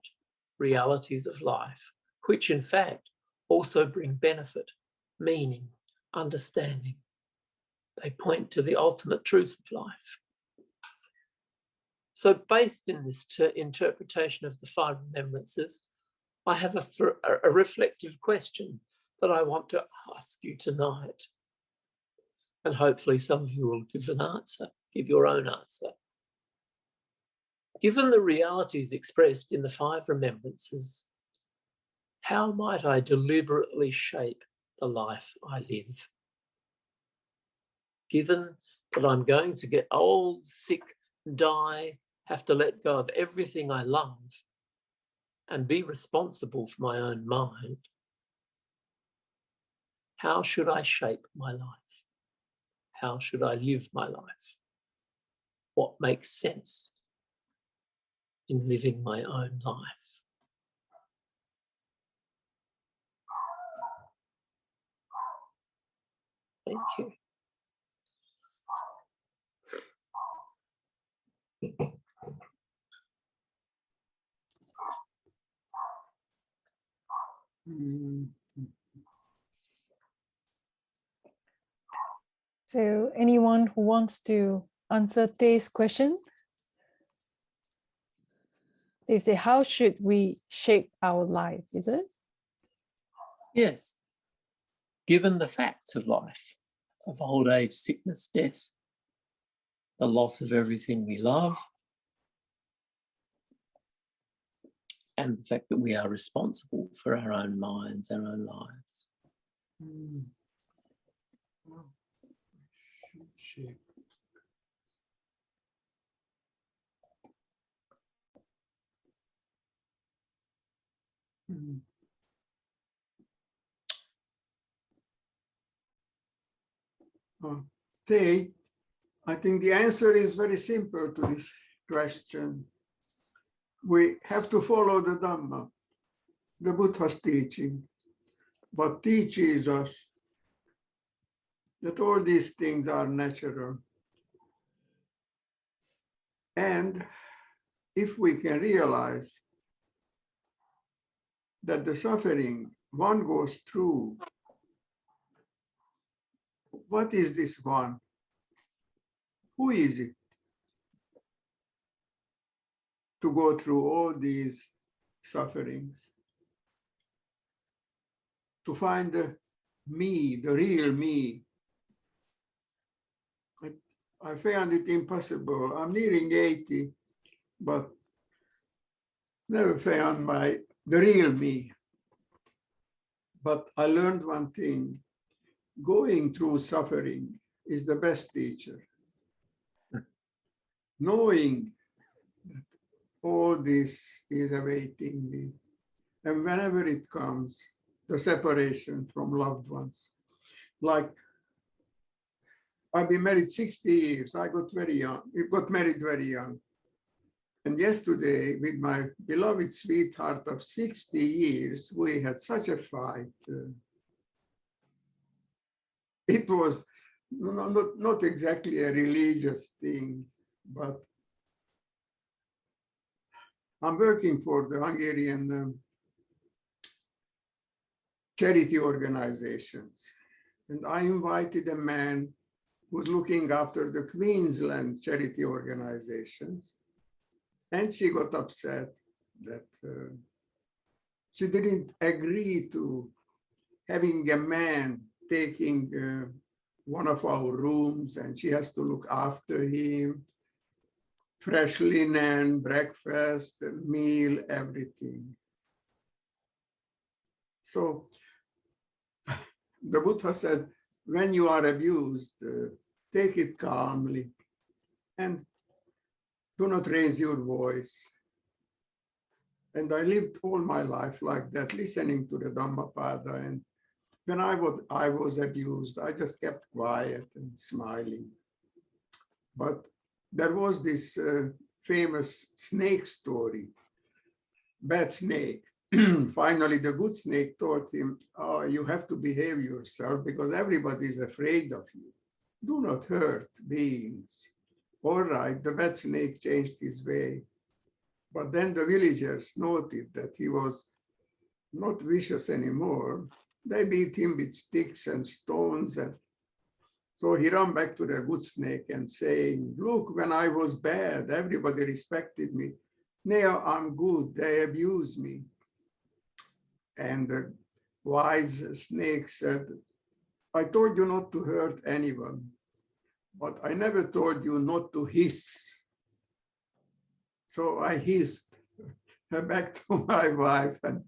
Speaker 2: realities of life, which in fact also bring benefit, meaning, understanding. They point to the ultimate truth of life. So based in this interpretation of the 5 remembrances, I have a reflective question that I want to ask you tonight. And hopefully some of you will give an answer, give your own answer. Given the realities expressed in the 5 remembrances, how might I deliberately shape the life I live? Given that I'm going to get old, sick, die, have to let go of everything I love and be responsible for my own mind, how should I shape my life? How should I live my life? What makes sense in living my own life? Thank you.
Speaker 1: So anyone who wants to answer Thay's question, You say, how should we shape our life, is it?
Speaker 2: Yes. Given the facts of life, of old age, sickness, death, the loss of everything we love, and the fact that we are responsible for our own minds, our own lives.
Speaker 3: Thay, I think the answer is very simple to this question. We have to follow the Dhamma, the Buddha's teaching, but teaches us that all these things are natural. And if we can realize that the suffering one goes through, what is this one? Who is it to go through all these sufferings? To find the me, the real me. I found it impossible. I'm nearing 80, but never found the real me. But I learned one thing. Going through suffering is the best teacher. Knowing that all this is awaiting me. And whenever it comes, the separation from loved ones. Like, I've been married 60 years. I got married very young. And yesterday, with my beloved sweetheart of 60 years, we had such a fight. It was not exactly a religious thing, but I'm working for the Hungarian charity organizations. And I invited a man who's looking after the Queensland charity organizations. And she got upset that she didn't agree to having a man taking one of our rooms, and she has to look after him, fresh linen, breakfast, meal, everything. So the Buddha said, when you are abused, take it calmly and do not raise your voice. And I lived all my life like that, listening to the Dhammapada. And when I was abused, I just kept quiet and smiling. But there was this famous snake story, bad snake. Finally, the good snake told him, oh, you have to behave yourself because everybody is afraid of you. Do not hurt beings. All right, the bad snake changed his way. But then the villagers noted that he was not vicious anymore. They beat him with sticks and stones. And so he ran back to the good snake and saying, look, when I was bad, everybody respected me. Now I'm good, they abuse me. And the wise snake said, I told you not to hurt anyone, but I never told you not to hiss. So I hissed back to my wife, and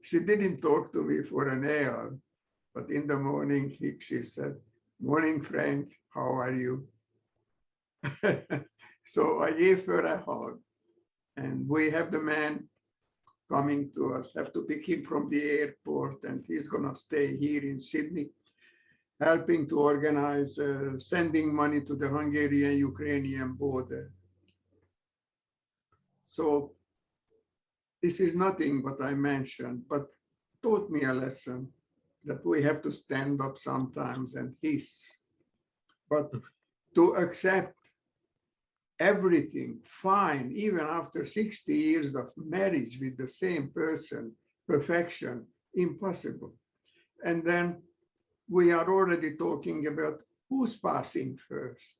Speaker 3: she didn't talk to me for an hour. But in the morning, she said, morning, Frank, how are you? So I gave her a hug. And we have the man coming to us, have to pick him from the airport, and he's going to stay here in Sydney, helping to organize, sending money to the Hungarian-Ukrainian border. So this is nothing what I mentioned, but taught me a lesson that we have to stand up sometimes and hiss. But to accept everything fine, even after 60 years of marriage with the same person, perfection, impossible. And then we are already talking about who's passing first.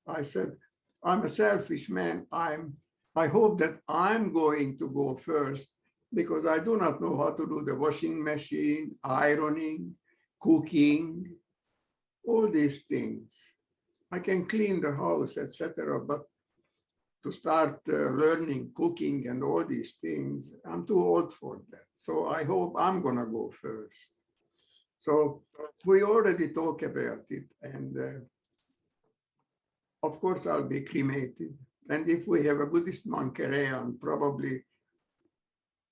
Speaker 3: I said, I'm a selfish man. I'm I hope that I'm going to go first because I do not know how to do the washing machine, ironing, cooking, all these things. I can clean the house, etc. But to start learning cooking and all these things, I'm too old for that. So I hope I'm going to go first. So we already talked about it. And of course, I'll be cremated. And if we have a Buddhist monk around, probably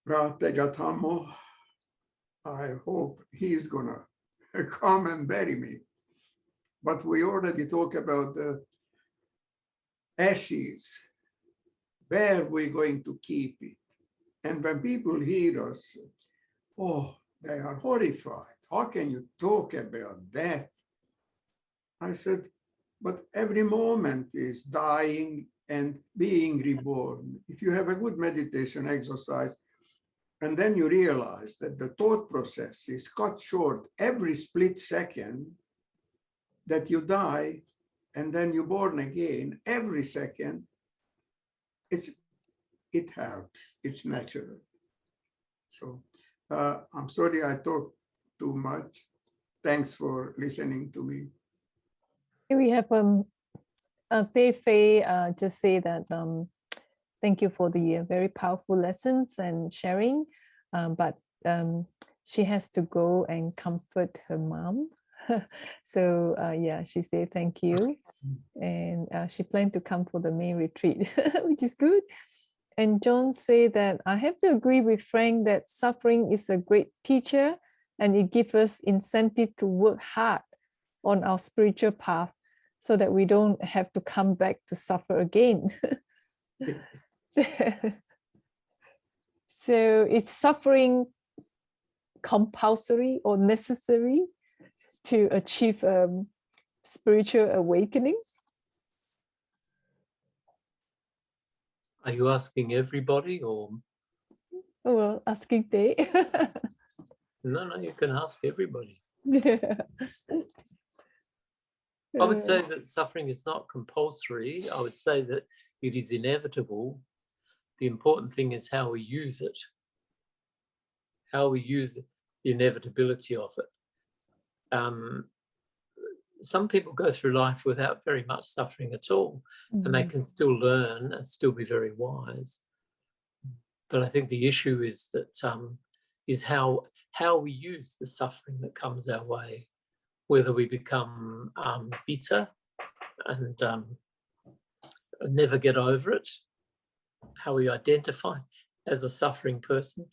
Speaker 3: Pratajatamo, I hope he's going to come and bury me. But we already talked about the ashes. Where we're going to keep it. And when people hear us, oh, they are horrified. How can you talk about that? I said, but every moment is dying and being reborn. If you have a good meditation exercise, and then you realize that the thought process is cut short every split second, that you die and then you're born again every second, it helps. It's natural. So I'm sorry I talked too much. Thanks for listening to me.
Speaker 1: We have Thay just say that thank you for the very powerful lessons and sharing, but she has to go and comfort her mom. So yeah, she said thank you, and she planned to come for the main retreat, which is good. And John said that I have to agree with Frank that suffering is a great teacher and it gives us incentive to work hard on our spiritual path so that we don't have to come back to suffer again. So is suffering compulsory or necessary to achieve spiritual awakening?
Speaker 2: Are you asking everybody or?
Speaker 1: Oh, well, asking Thay.
Speaker 2: No, you can ask everybody.
Speaker 1: Yeah.
Speaker 2: I would say that suffering is not compulsory. I would say that it is inevitable. The important thing is how we use it, how we use the inevitability of it. Some people go through life without very much suffering at all, and they can still learn and still be very wise. But I think the issue is that is how we use the suffering that comes our way, whether we become bitter and never get over it, how we identify as a suffering person,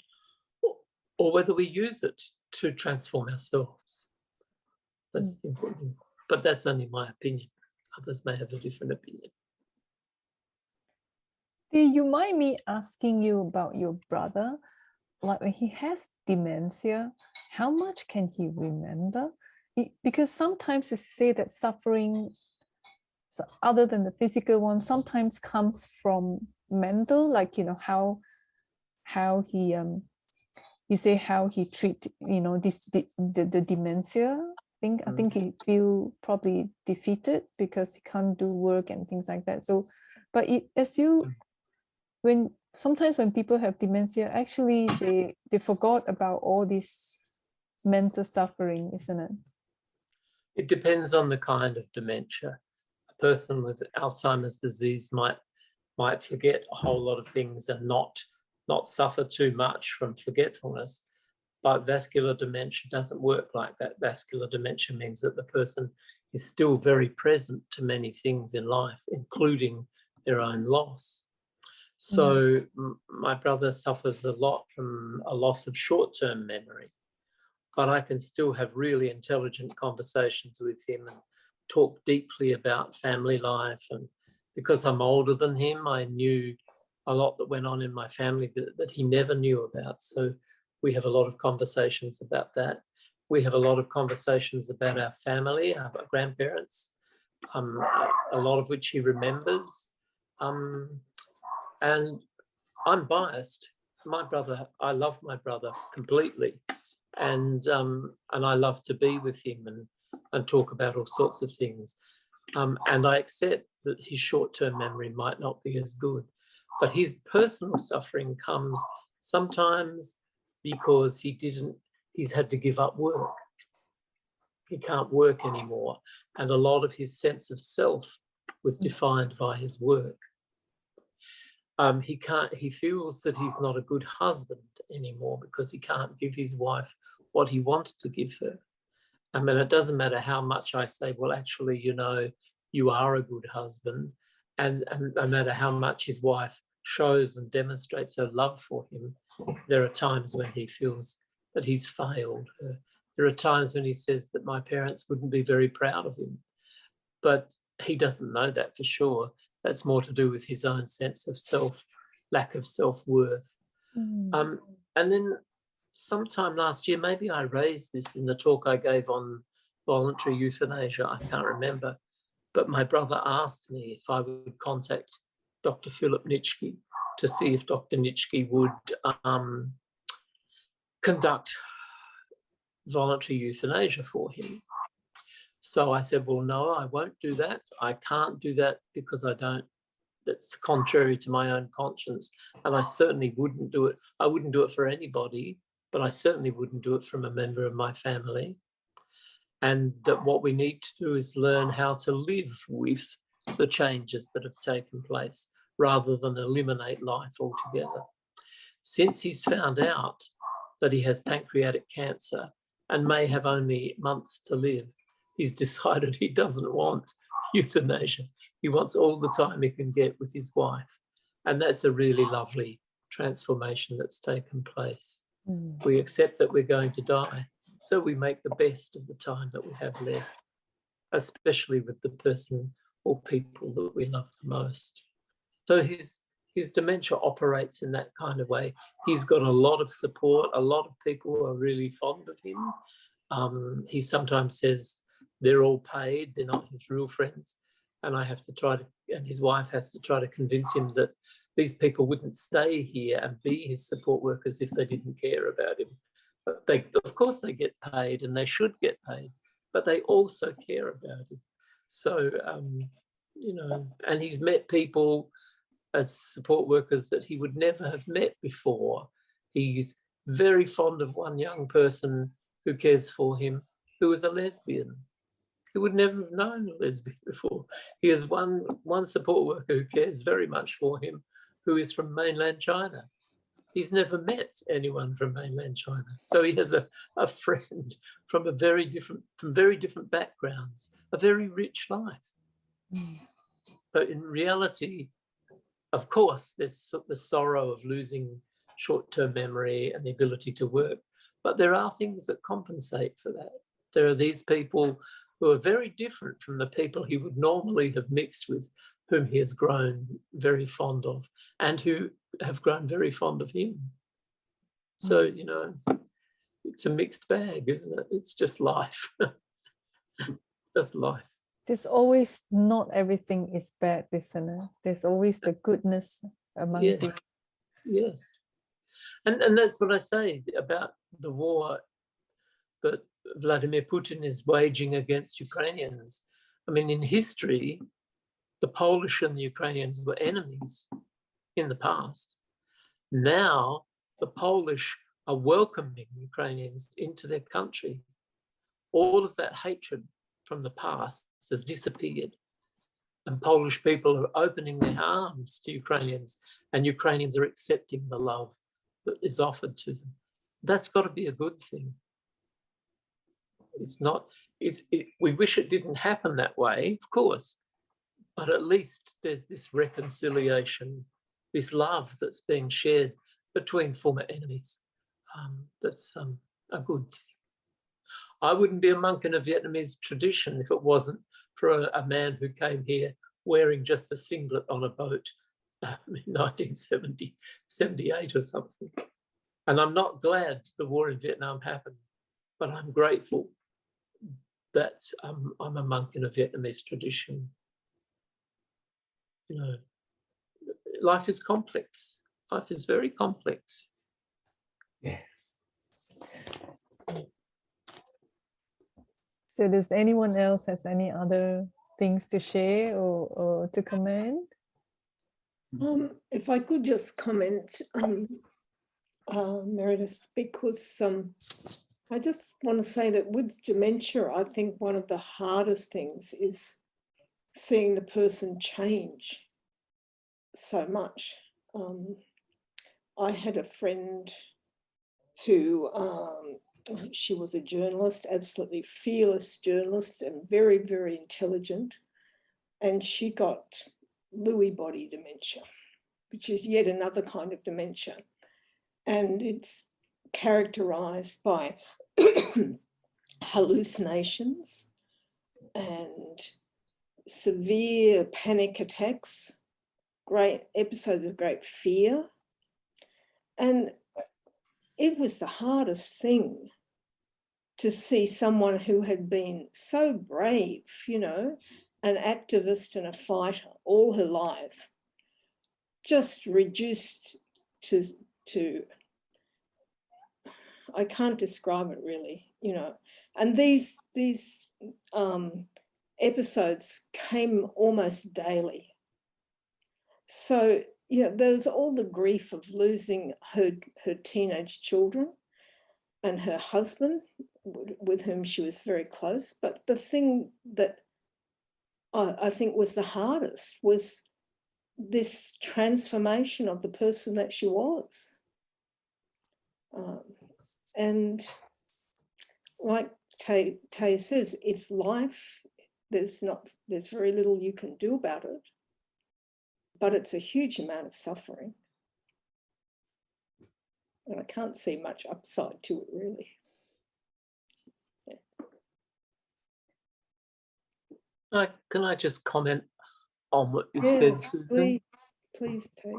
Speaker 2: or whether we use it to transform ourselves. That's the important thing. But that's only my opinion. Others may have a different opinion.
Speaker 1: Do you mind me asking you about your brother? Like when he has dementia, how much can he remember? Because sometimes they say that suffering, other than the physical one, sometimes comes from mental, like, you know, how he you say how he treat, you know, the dementia. I think he feel probably defeated because he can't do work and things like that. So, but sometimes when people have dementia, actually they forgot about all this mental suffering, isn't it?
Speaker 2: It depends on the kind of dementia. A person with Alzheimer's disease might forget a whole lot of things and not suffer too much from forgetfulness. But vascular dementia doesn't work like that. Vascular dementia means that the person is still very present to many things in life, including their own loss. So my brother suffers a lot from a loss of short-term memory, but I can still have really intelligent conversations with him and talk deeply about family life. And because I'm older than him, I knew a lot that went on in my family that he never knew about. So we have a lot of conversations about that. We have a lot of conversations about our family, our grandparents, a lot of which he remembers. And I'm biased. My brother, I love my brother completely. And I love to be with him and talk about all sorts of things. And I accept that his short-term memory might not be as good. But his personal suffering comes sometimes because he's had to give up work. He can't work anymore. And a lot of his sense of self was defined by his work. He feels that he's not a good husband anymore because he can't give his wife what he wanted to give her. I mean, it doesn't matter how much I say, well, actually, you know, you are a good husband. And no matter how much his wife shows and demonstrates her love for him, there are times when he feels that he's failed her. There are times when he says that my parents wouldn't be very proud of him. But he doesn't know that for sure. That's more to do with his own sense of self, lack of self-worth. And then sometime last year, maybe I raised this in the talk I gave on voluntary euthanasia, I can't remember, but my brother asked me if I would contact Dr. Philip Nitschke to see if Dr. Nitschke would conduct voluntary euthanasia for him. So I said, well, no, I won't do that. I can't do that because that's contrary to my own conscience. And I certainly wouldn't do it. I wouldn't do it for anybody, but I certainly wouldn't do it from a member of my family. And that what we need to do is learn how to live with the changes that have taken place rather than eliminate life altogether. Since he's found out that he has pancreatic cancer and may have only months to live, he's decided he doesn't want euthanasia. He wants all the time he can get with his wife. And that's a really lovely transformation that's taken place. We accept that we're going to die, so we make the best of the time that we have left, especially with the person or people that we love the most. So his dementia operates in that kind of way. He's got a lot of support. A lot of people are really fond of him. He sometimes says they're all paid, they're not his real friends. And I have to and his wife has to try to convince him that these people wouldn't stay here and be his support workers if they didn't care about him. But of course they get paid and they should get paid, but they also care about him. So, you know, and he's met people as support workers that he would never have met before. He's very fond of one young person who cares for him, who is a lesbian. He would never have known a lesbian before. He has one support worker who cares very much for him, who is from mainland China. He's never met anyone from mainland China. So he has a friend from very different backgrounds, a very rich life. So in reality, of course, there's the sorrow of losing short-term memory and the ability to work, but there are things that compensate for that. There are these people who are very different from the people he would normally have mixed with, whom he has grown very fond of, and who have grown very fond of him. So, you know, it's a mixed bag, isn't it? It's just life. Just life.
Speaker 1: There's always, not everything is bad, listener. There's always the goodness among people.
Speaker 2: Yes. And that's what I say about the war that Vladimir Putin is waging against Ukrainians. I mean, in history, the Polish and the Ukrainians were enemies in the past. Now, the Polish are welcoming Ukrainians into their country. All of that hatred from the past has disappeared. And Polish people are opening their arms to Ukrainians, and Ukrainians are accepting the love that is offered to them. That's got to be a good thing. It's not, we wish it didn't happen that way, of course, but at least there's this reconciliation, this love that's being shared between former enemies. That's a good thing. I wouldn't be a monk in a Vietnamese tradition if it wasn't for a man who came here wearing just a singlet on a boat in 1970, 78 or something. And I'm not glad the war in Vietnam happened, but I'm grateful that I'm a monk in a Vietnamese tradition. You know, life is complex. Life is very complex.
Speaker 3: Yeah.
Speaker 1: So does anyone else has any other things to share or to comment?
Speaker 4: If I could just comment, Meredith, because I just want to say that with dementia, I think one of the hardest things is seeing the person change so much. I had a friend who, she was a journalist, absolutely fearless journalist and very, very intelligent. And she got Lewy body dementia, which is yet another kind of dementia. And it's characterized by hallucinations and severe panic attacks, great episodes of great fear. And it was the hardest thing to see someone who had been so brave, you know, an activist and a fighter all her life, just reduced to I can't describe it really, you know. And these episodes came almost daily. So, you know, there was all the grief of losing her teenage children and her husband, with whom she was very close. But the thing that I think was the hardest was this transformation of the person that she was. And like Thay says, it's life. There's very little you can do about it, but it's a huge amount of suffering. And I can't see much upside to it, really. Yeah.
Speaker 2: Can I just comment on what you've said, Susan?
Speaker 4: Please, Thay.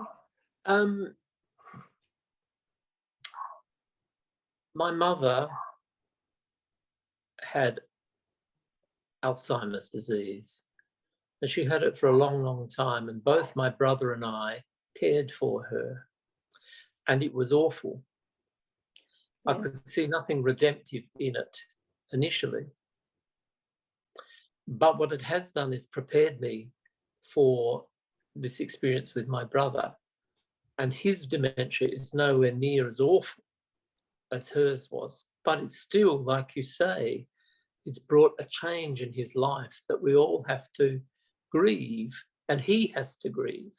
Speaker 2: My mother had Alzheimer's disease, and she had it for a long, long time, and both my brother and I cared for her, and it was awful. Yeah. I could see nothing redemptive in it initially. But what it has done is prepared me for this experience with my brother, and his dementia is nowhere near as awful as hers was, but it's still, like you say, it's brought a change in his life that we all have to grieve, and he has to grieve.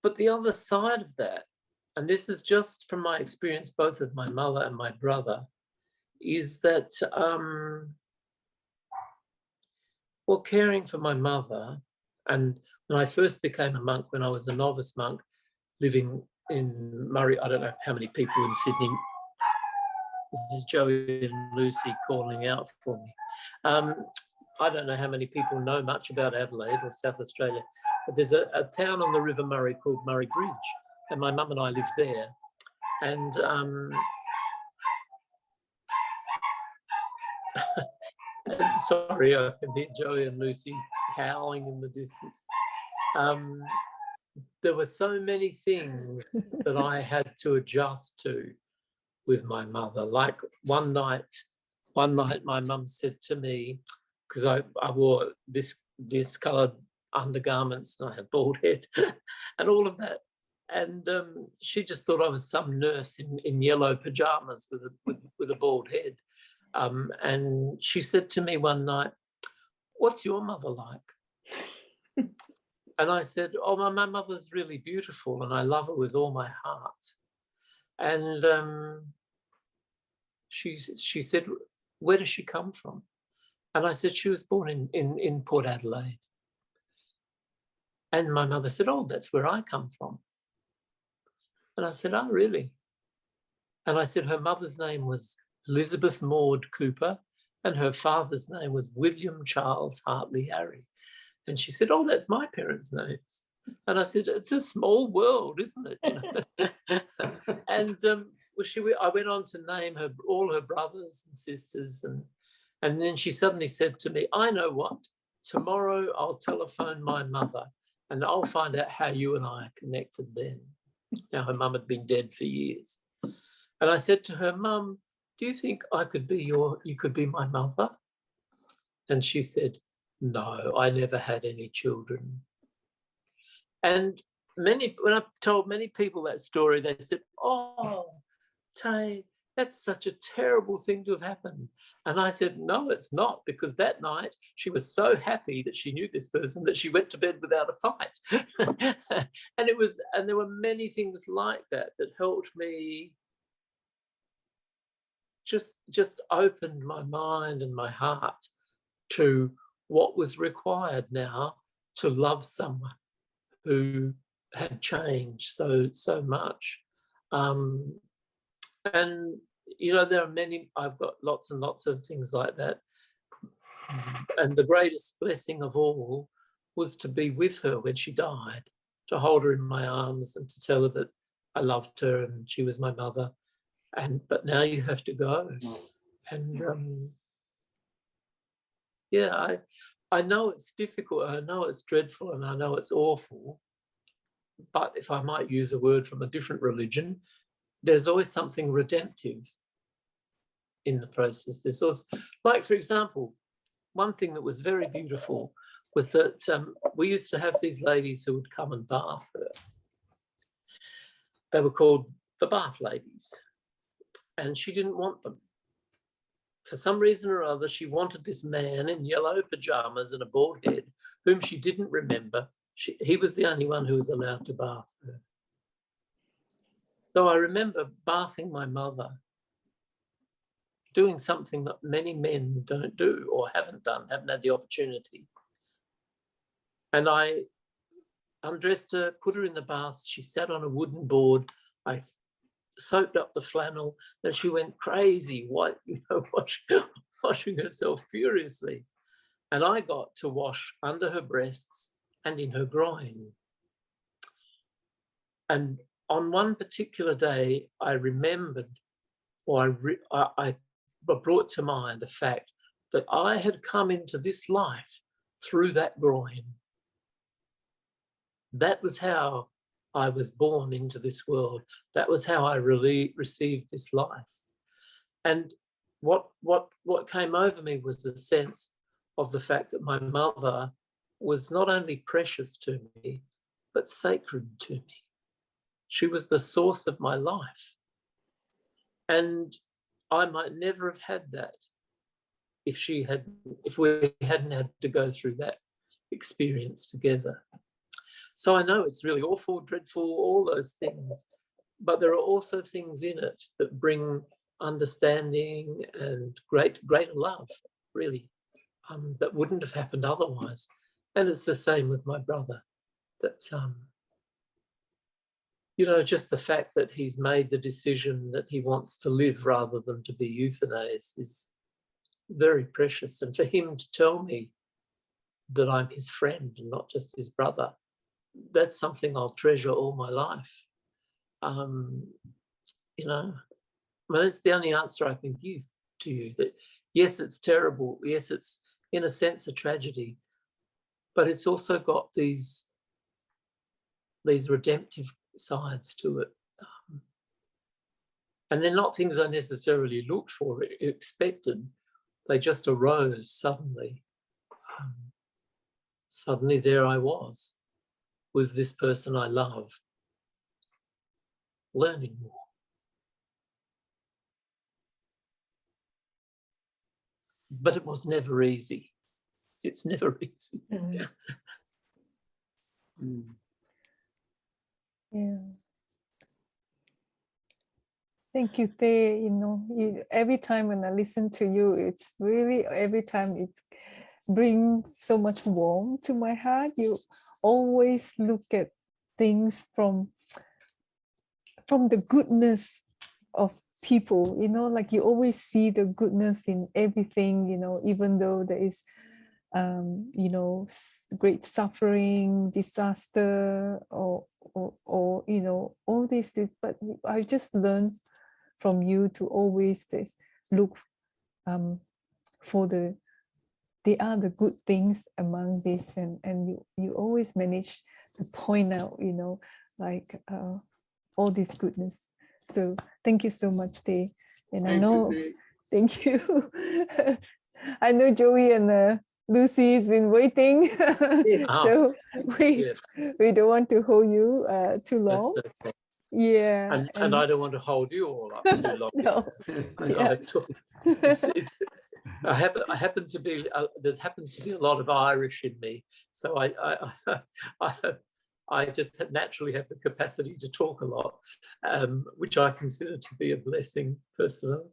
Speaker 2: But the other side of that, and this is just from my experience both with my mother and my brother, is that well, caring for my mother, and when I first became a monk, when I was a novice monk living in Murray, I don't know how many people in Sydney. There's Joey and Lucy calling out for me. I don't know how many people know much about Adelaide or South Australia, but there's a town on the River Murray called Murray Bridge, and my mum and I lived there. And sorry, I can hear Joey and Lucy howling in the distance. There were so many things that I had to adjust to with my mother. Like one night my mum said to me, because I wore this coloured undergarments and I had bald head and all of that, and she just thought I was some nurse in yellow pajamas with a bald head, and she said to me one night, "What's your mother like?" And I said, "Oh, my mother's really beautiful and I love her with all my heart." And she said, "Where does she come from?" And I said, "She was born in Port Adelaide." And my mother said, "Oh, that's where I come from." And I said, "Oh, really?" And I said, "Her mother's name was Elizabeth Maud Cooper and her father's name was William Charles Hartley Harry." And she said, "Oh, that's my parents' names." And I said, "It's a small world, isn't it?" You know? And I went on to name all her brothers and sisters, and then she suddenly said to me, "I know what, tomorrow I'll telephone my mother and I'll find out how you and I are connected then." Now, her mum had been dead for years. And I said to her, "Mum, do you think you could be my mother?" And she said, "No, I never had any children." And when I told many people that story, they said, "Oh, Thay, that's such a terrible thing to have happened." And I said, "No, it's not, because that night she was so happy that she knew this person that she went to bed without a fight." and there were many things like that that helped me, just opened my mind and my heart to what was required now to love someone who had changed so much. And there are many, I've got lots and lots of things like that. And the greatest blessing of all was to be with her when she died, to hold her in my arms and to tell her that I loved her and she was my mother. But now you have to go. And yeah, I know it's difficult, I know it's dreadful, and I know it's awful. But if I might use a word from a different religion, there's always something redemptive in the process. There's also, like, for example, one thing that was very beautiful was that we used to have these ladies who would come and bath her. They were called the bath ladies, and she didn't want them. For some reason or other, she wanted this man in yellow pajamas and a bald head, whom she didn't remember. He was the only one who was allowed to bath her. So I remember bathing my mother, doing something that many men don't do or haven't had the opportunity. And I undressed her, put her in the bath. She sat on a wooden board. I soaked up the flannel, and she went crazy, washing herself furiously. And I got to wash under her breasts and in her groin. And on one particular day, I remembered, or I brought to mind the fact that I had come into this life through that groin. That was how I was born into this world. That was how I really received this life. And what came over me was the sense of the fact that my mother was not only precious to me, but sacred to me. She was the source of my life. And I might never have had that if we hadn't had to go through that experience together. So I know it's really awful, dreadful, all those things, but there are also things in it that bring understanding and greater love, really, that wouldn't have happened otherwise. And it's the same with my brother. That just the fact that he's made the decision that he wants to live rather than to be euthanized is very precious. And for him to tell me that I'm his friend and not just his brother, that's something I'll treasure all my life. That's the only answer I can give to you. That yes, it's terrible. Yes, it's in a sense a tragedy, but it's also got these redemptive sides to it. And they're not things I necessarily looked for, expected. They just arose suddenly. Suddenly there I was this person I love, learning more. But it was never easy. It's never easy.
Speaker 1: Yeah. Thank you, Thay. Every time when I listen to you, it's really, every time it brings so much warmth to my heart. You always look at things from the goodness of people, like you always see the goodness in everything, even though there is, great suffering, disaster, or all these things. But I just learned from you to always look for there are the good things among this, and you always manage to point out, all this goodness. So thank you so much, Thay. And I know, thank you. I know Joey and Lucy's been waiting. So
Speaker 2: Yes.
Speaker 1: we don't want to hold you too long.
Speaker 2: That's okay.
Speaker 1: Yeah.
Speaker 2: And I don't want to hold you all up too long.
Speaker 1: No. Yeah.
Speaker 2: I happen to be there happens to be a lot of Irish in me, so I just naturally have the capacity to talk a lot, which I consider to be a blessing personally.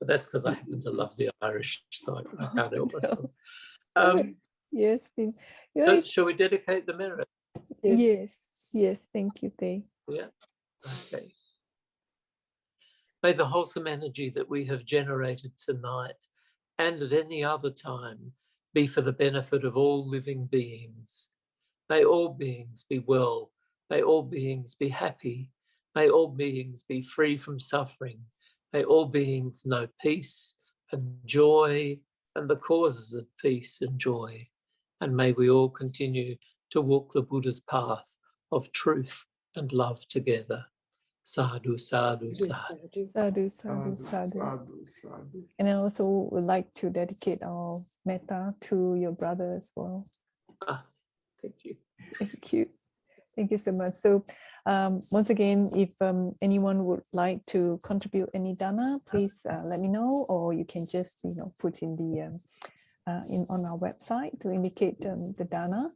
Speaker 2: But that's because I happen to love the Irish side. I can't help myself.
Speaker 1: Yes.
Speaker 2: So shall we dedicate the merit?
Speaker 1: Yes. Thank you, Thay.
Speaker 2: Yeah. Okay. May the wholesome energy that we have generated tonight and at any other time be for the benefit of all living beings. May all beings be well. May all beings be happy. May all beings be free from suffering. May all beings know peace and joy and the causes of peace and joy. And may we all continue to walk the Buddha's path of truth and love together. Sadhu, sadhu, sadhu.
Speaker 1: Sadhu, sadhu, sadhu. And I also would like to dedicate our metta to your brother as well.
Speaker 2: Thank you.
Speaker 1: Thank you. Thank you so much. So once again, if anyone would like to contribute any dana, please let me know, or you can just put in the on our website to indicate the dana.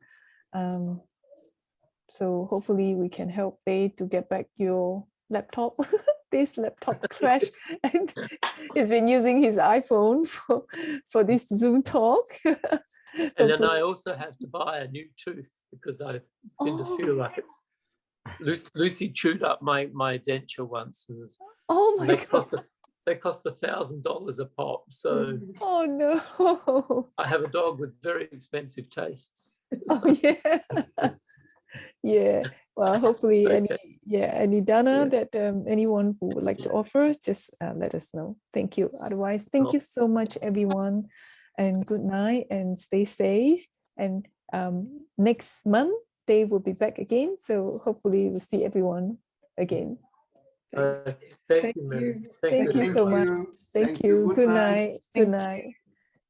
Speaker 1: So hopefully we can help Thay to get back your laptop. This laptop crashed and he's been using his iPhone for this Zoom talk.
Speaker 2: And then I also have to buy a new tooth because I begin to feel like it's Lucy chewed up my denture once, and they cost $1,000 a pop. So
Speaker 1: no,
Speaker 2: I have a dog with very expensive tastes.
Speaker 1: Yeah. Well, hopefully any dana that anyone who would like to offer, just let us know. Thank you. Otherwise, thank you so much, everyone, and good night and stay safe. And next month they will be back again, so hopefully we'll see everyone again.
Speaker 2: Thank you, Mary.
Speaker 1: Thank you so much. Thank you. Good night. Good night.